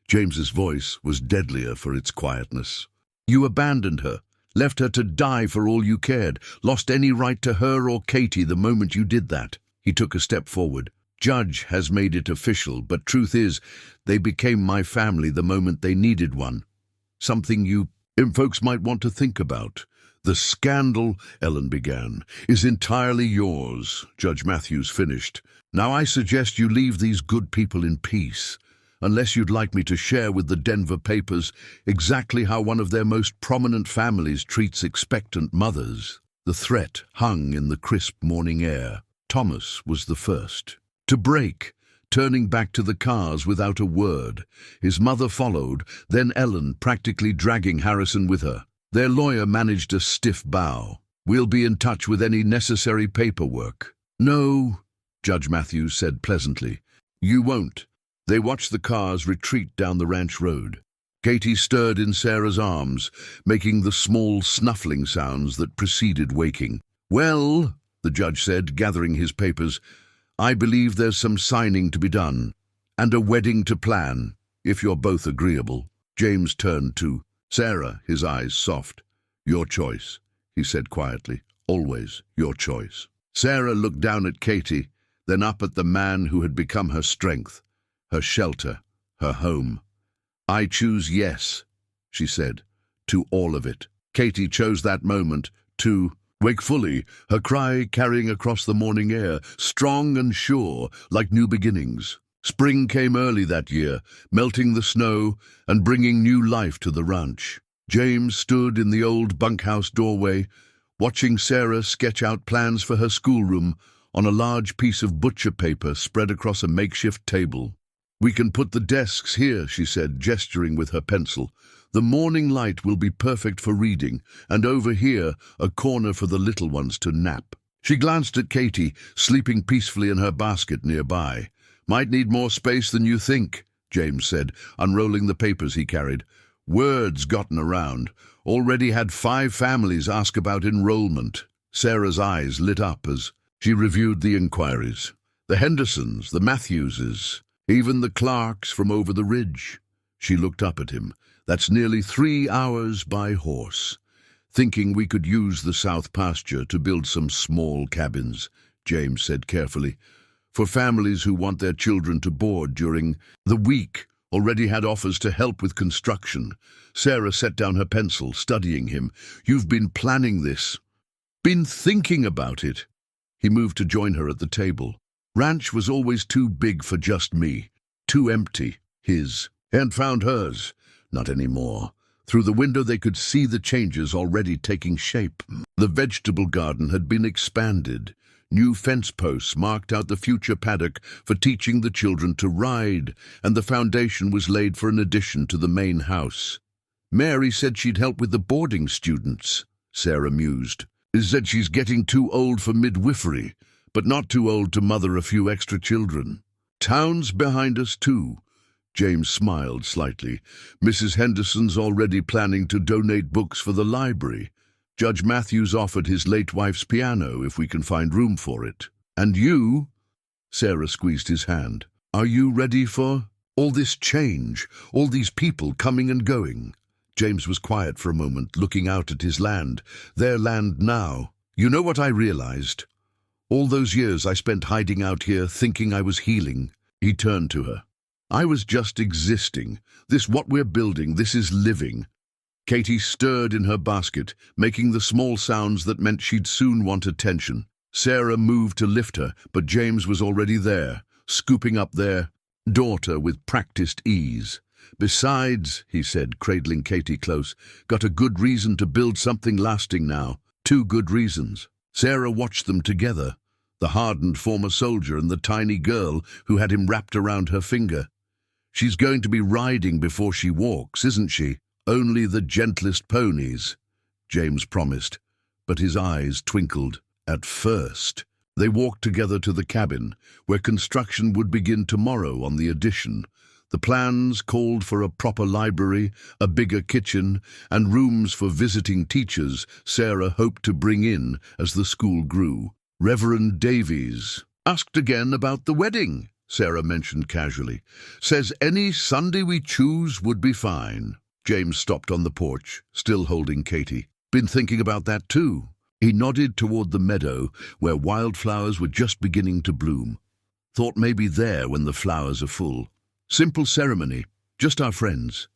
James's voice was deadlier for its quietness. "You abandoned her, left her to die for all you cared, lost any right to her or Katie the moment you did that." He took a step forward. "Judge has made it official, but truth is, they became my family the moment they needed one. Something you folks might want to think about." "The scandal," Ellen began, "is entirely yours," Judge Matthews finished. "Now I suggest you leave these good people in peace, unless you'd like me to share with the Denver papers exactly how one of their most prominent families treats expectant mothers." The threat hung in the crisp morning air. Thomas was the first to break, turning back to the cars without a word. His mother followed, then Ellen, practically dragging Harrison with her. Their lawyer managed a stiff bow. "We'll be in touch with any necessary paperwork." "No," Judge Matthews said pleasantly, "you won't." They watched the cars retreat down the ranch road. Katie stirred in Sarah's arms, making the small snuffling sounds that preceded waking. "Well," the judge said, gathering his papers, "I believe there's some signing to be done, and a wedding to plan, if you're both agreeable." James turned to Sarah, his eyes soft. "Your choice," he said quietly. "Always your choice." Sarah looked down at Katie, then up at the man who had become her strength, her shelter, her home. "I choose yes," she said, "to all of it." Katie chose that moment to wake fully, her cry carrying across the morning air, strong and sure, like new beginnings. Spring came early that year, melting the snow and bringing new life to the ranch. James stood in the old bunkhouse doorway, watching Sarah sketch out plans for her schoolroom on a large piece of butcher paper spread across a makeshift table. "We can put the desks here," she said, gesturing with her pencil. "The morning light will be perfect for reading, and over here, a corner for the little ones to nap." She glanced at Katie, sleeping peacefully in her basket nearby. "Might need more space than you think," James said, unrolling the papers he carried. "Word's gotten around. Already had 5 families ask about enrollment." Sarah's eyes lit up as she reviewed the inquiries. The Hendersons, the Matthewses, even the Clarks from over the ridge. She looked up at him. "That's nearly 3 hours by horse." "Thinking we could use the south pasture to build some small cabins," James said carefully, "for families who want their children to board during the week." Already had offers to help with construction. Sarah set down her pencil, studying him. "You've been planning this." "Been thinking about it." He moved to join her at the table. "Ranch was always too big for just me. Too empty." His. "And found hers. Not anymore. Through the window they could see the changes already taking shape. The vegetable garden had been expanded. New fence posts marked out the future paddock for teaching the children to ride, and the foundation was laid for an addition to the main house. Mary said she'd help with the boarding students, Sarah mused. Said she's getting too old for midwifery, but not too old to mother a few extra children. Town's behind us too. James smiled slightly. Mrs. Henderson's already planning to donate books for the library. Judge Matthews offered his late wife's piano if we can find room for it. And you? Sarah squeezed his hand. Are you ready for all this change, all these people coming and going? James was quiet for a moment, looking out at his land, their land now. You know what I realized? All those years I spent hiding out here, thinking I was healing. He turned to her. I was just existing. This what we're building, this is living. Katie stirred in her basket, making the small sounds that meant she'd soon want attention. Sarah moved to lift her, but James was already there, scooping up their daughter with practiced ease. Besides, he said, cradling Katie close, got a good reason to build something lasting now. 2 good reasons. Sarah watched them together, the hardened former soldier and the tiny girl who had him wrapped around her finger. She's going to be riding before she walks, isn't she? Only the gentlest ponies, James promised, but his eyes twinkled. At first, they walked together to the cabin, where construction would begin tomorrow on the addition. The plans called for a proper library, a bigger kitchen, and rooms for visiting teachers Sarah hoped to bring in as the school grew. Reverend Davies asked again about the wedding, Sarah mentioned casually. Says any Sunday we choose would be fine. James stopped on the porch, still holding Katie. Been thinking about that too. He nodded toward the meadow where wildflowers were just beginning to bloom. Thought maybe there when the flowers are full. Simple ceremony, just our friends.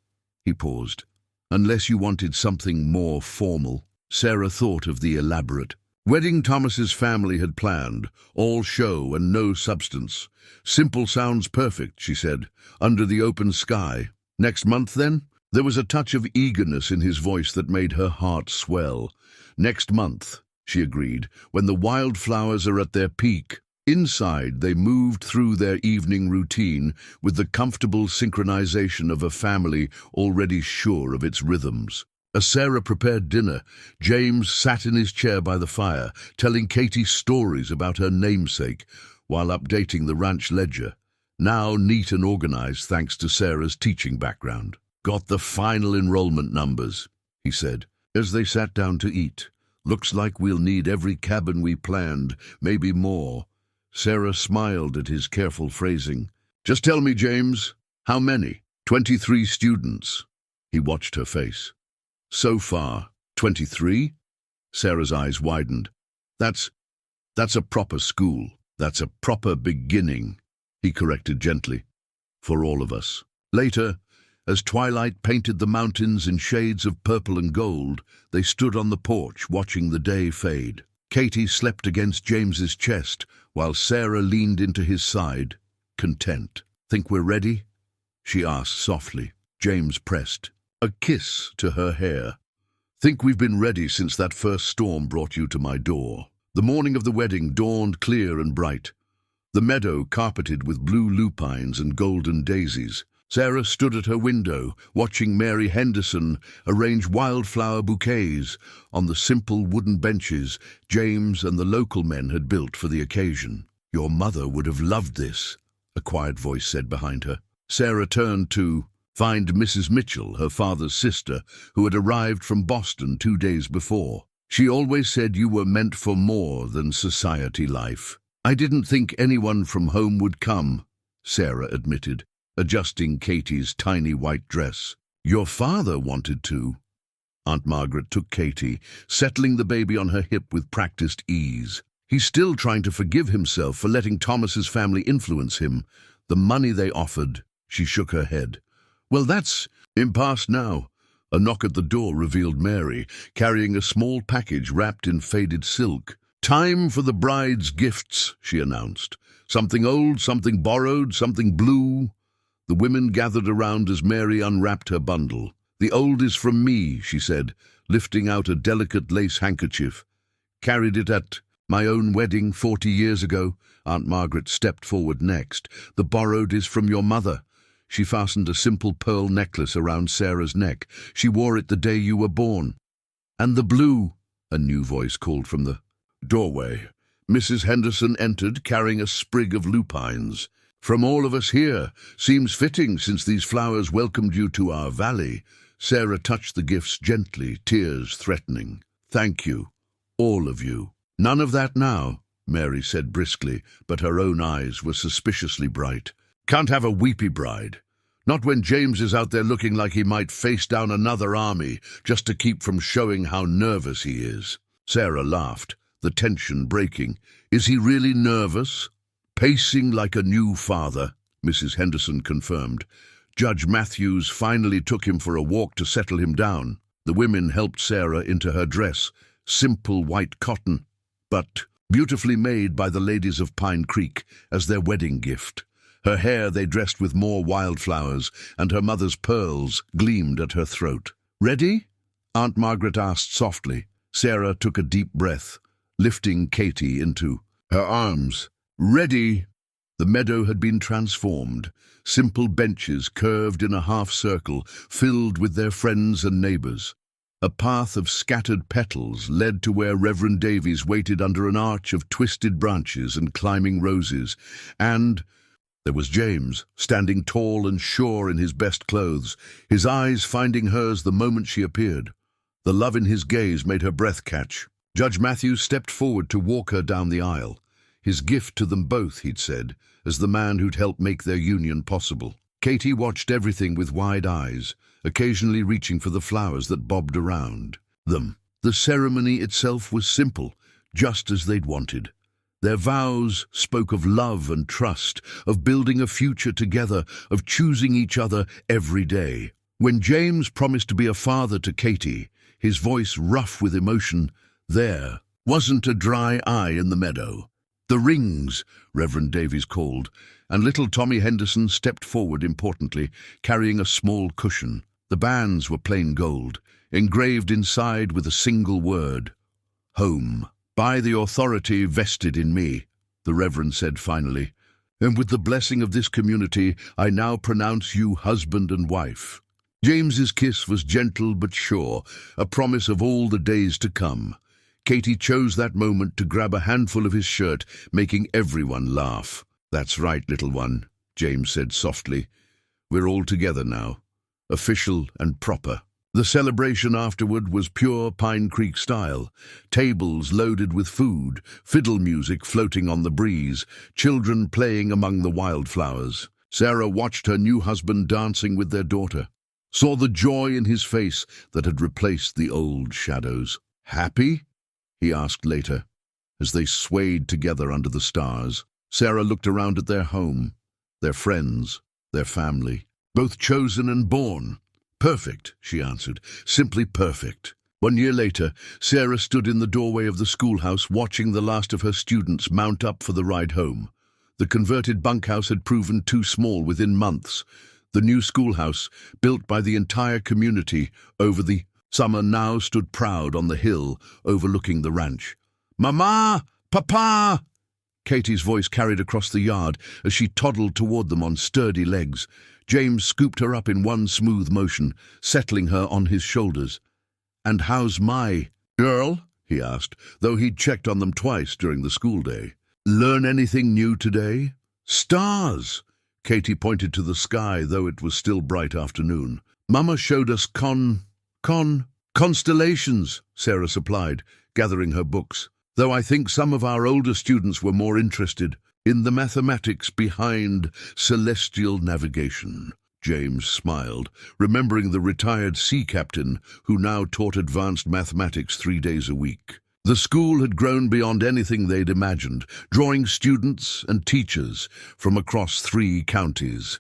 He paused. Unless you wanted something more formal. Sarah thought of the elaborate wedding Thomas's family had planned, all show and no substance. Simple sounds perfect, she said, under the open sky. Next month, then? There was a touch of eagerness in his voice that made her heart swell. Next month, she agreed, when the wildflowers are at their peak. Inside, they moved through their evening routine with the comfortable synchronization of a family already sure of its rhythms. As Sarah prepared dinner, James sat in his chair by the fire, telling Katie stories about her namesake while updating the ranch ledger, now neat and organized thanks to Sarah's teaching background. Got the final enrollment numbers, he said, as they sat down to eat. Looks like we'll need every cabin we planned, maybe more. Sarah smiled at his careful phrasing. Just tell me, James, how many? 23 students. He watched her face. So far, 23? Sarah's eyes widened. That's a proper school. That's a proper beginning, he corrected gently. For all of us. Later, as twilight painted the mountains in shades of purple and gold, they stood on the porch watching the day fade. Katie slept against James's chest, while Sarah leaned into his side, content. Think we're ready? She asked softly. James pressed a kiss to her hair. Think we've been ready since that first storm brought you to my door. The morning of the wedding dawned clear and bright, the meadow carpeted with blue lupines and golden daisies. Sarah stood at her window, watching Mary Henderson arrange wildflower bouquets on the simple wooden benches James and the local men had built for the occasion. Your mother would have loved this, a quiet voice said behind her. Sarah turned to find Mrs. Mitchell, her father's sister, who had arrived from Boston 2 days before. She always said you were meant for more than society life. I didn't think anyone from home would come, Sarah admitted, adjusting Katie's tiny white dress. Your father wanted to. Aunt Margaret took Katie, settling the baby on her hip with practiced ease. He's still trying to forgive himself for letting Thomas's family influence him. The money they offered, she shook her head. Well, that's impasse now. A knock at the door revealed Mary, carrying a small package wrapped in faded silk. Time for the bride's gifts, she announced. Something old, something borrowed, something blue. The women gathered around as Mary unwrapped her bundle. "The old is from me," she said, lifting out a delicate lace handkerchief. "Carried it at my own wedding 40 years ago." Aunt Margaret stepped forward next. "The borrowed is from your mother." She fastened a simple pearl necklace around Sarah's neck. "She wore it the day you were born." "And the blue," a new voice called from the doorway. Mrs. Henderson entered, carrying a sprig of lupines. "From all of us here. Seems fitting, since these flowers welcomed you to our valley." Sarah touched the gifts gently, tears threatening. "Thank you, all of you." "None of that now," Mary said briskly, but her own eyes were suspiciously bright. "Can't have a weepy bride. Not when James is out there looking like he might face down another army, just to keep from showing how nervous he is." Sarah laughed, the tension breaking. "Is he really nervous?" "Pacing like a new father," Mrs. Henderson confirmed. "Judge Matthews finally took him for a walk to settle him down." The women helped Sarah into her dress, simple white cotton, but beautifully made by the ladies of Pine Creek as their wedding gift. Her hair they dressed with more wildflowers, and her mother's pearls gleamed at her throat. "Ready?" Aunt Margaret asked softly. Sarah took a deep breath, lifting Katie into her arms. "Ready!" The meadow had been transformed. Simple benches curved in a half-circle, filled with their friends and neighbors. A path of scattered petals led to where Reverend Davies waited under an arch of twisted branches and climbing roses, and there was James, standing tall and sure in his best clothes, his eyes finding hers the moment she appeared. The love in his gaze made her breath catch. Judge Matthews stepped forward to walk her down the aisle. His gift to them both, he'd said, as the man who'd helped make their union possible. Katie watched everything with wide eyes, occasionally reaching for the flowers that bobbed around them. The ceremony itself was simple, just as they'd wanted. Their vows spoke of love and trust, of building a future together, of choosing each other every day. When James promised to be a father to Katie, his voice rough with emotion, there wasn't a dry eye in the meadow. "The rings," Reverend Davies called, and little Tommy Henderson stepped forward importantly, carrying a small cushion. The bands were plain gold, engraved inside with a single word: home. "By the authority vested in me," the Reverend said finally, "and with the blessing of this community, I now pronounce you husband and wife." James's kiss was gentle but sure, a promise of all the days to come. Katie chose that moment to grab a handful of his shirt, making everyone laugh. "That's right, little one," James said softly. "We're all together now, official and proper." The celebration afterward was pure Pine Creek style. Tables loaded with food, fiddle music floating on the breeze, children playing among the wildflowers. Sarah watched her new husband dancing with their daughter, saw the joy in his face that had replaced the old shadows. "Happy?" he asked later, as they swayed together under the stars. Sarah looked around at their home, their friends, their family, both chosen and born. "Perfect," she answered, "simply perfect." 1 year later, Sarah stood in the doorway of the schoolhouse watching the last of her students mount up for the ride home. The converted bunkhouse had proven too small within months. The new schoolhouse, built by the entire community over the summer, now stood proud on the hill overlooking the ranch. "Mama! Papa!" Katie's voice carried across the yard as she toddled toward them on sturdy legs. James scooped her up in one smooth motion, settling her on his shoulders. "And how's my girl?" he asked, though he'd checked on them twice during the school day. "Learn anything new today?" "Stars!" Katie pointed to the sky, though it was still bright afternoon. "Mama showed us constellations," Sarah supplied, gathering her books, though I think some of our older students were more interested in the mathematics behind celestial navigation. James smiled, remembering the retired sea captain who now taught advanced mathematics 3 days a week. The school had grown beyond anything they'd imagined, drawing students and teachers from across 3 counties.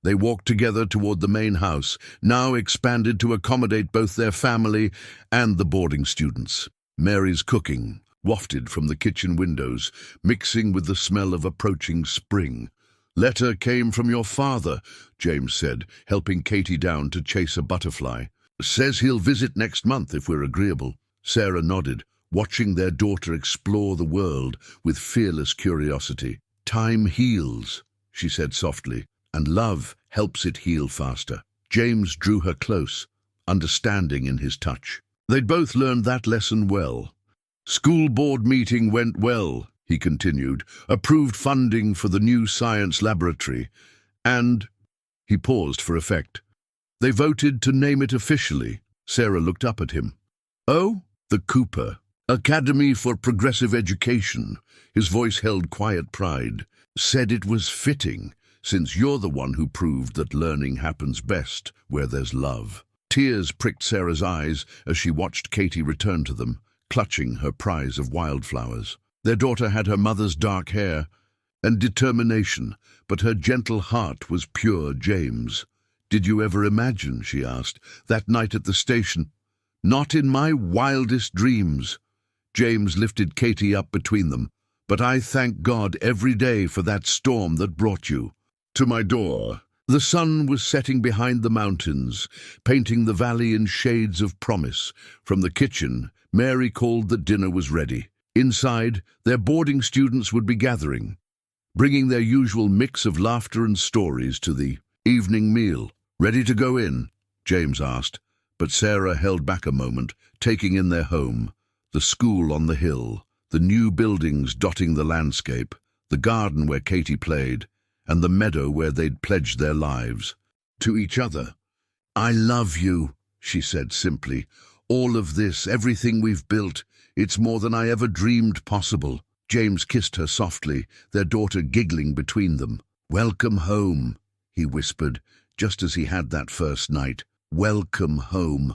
They walked together toward the main house, now expanded to accommodate both their family and the boarding students. Mary's cooking wafted from the kitchen windows, mixing with the smell of approaching spring. "Letter came from your father," James said, helping Katie down to chase a butterfly. "Says he'll visit next month if we're agreeable." Sarah nodded, watching their daughter explore the world with fearless curiosity. "Time heals," she said softly, "and love helps it heal faster." James drew her close, understanding in his touch. They'd both learned that lesson well. "School board meeting went well," he continued, "approved funding for the new science laboratory, and—" he paused for effect. "They voted to name it officially." Sarah looked up at him. "Oh?" "The Cooper Academy for Progressive Education." His voice held quiet pride. "Said it was fitting, since you're the one who proved that learning happens best where there's love." Tears pricked Sarah's eyes as she watched Katie return to them, clutching her prize of wildflowers. Their daughter had her mother's dark hair and determination, but her gentle heart was pure James. "Did you ever imagine," she asked, "that night at the station?" "Not in my wildest dreams." James lifted Katie up between them. "But I thank God every day for that storm that brought you to my door." The sun was setting behind the mountains, painting the valley in shades of promise. From the kitchen, Mary called that dinner was ready. Inside, their boarding students would be gathering, bringing their usual mix of laughter and stories to the evening meal. "Ready to go in?" James asked, but Sarah held back a moment, taking in their home, the school on the hill, the new buildings dotting the landscape, the garden where Katie played, and the meadow where they'd pledged their lives to each other. "I love you," she said simply. "All of this, everything we've built, it's more than I ever dreamed possible." James kissed her softly, their daughter giggling between them. "Welcome home," he whispered, just as he had that first night. "Welcome home."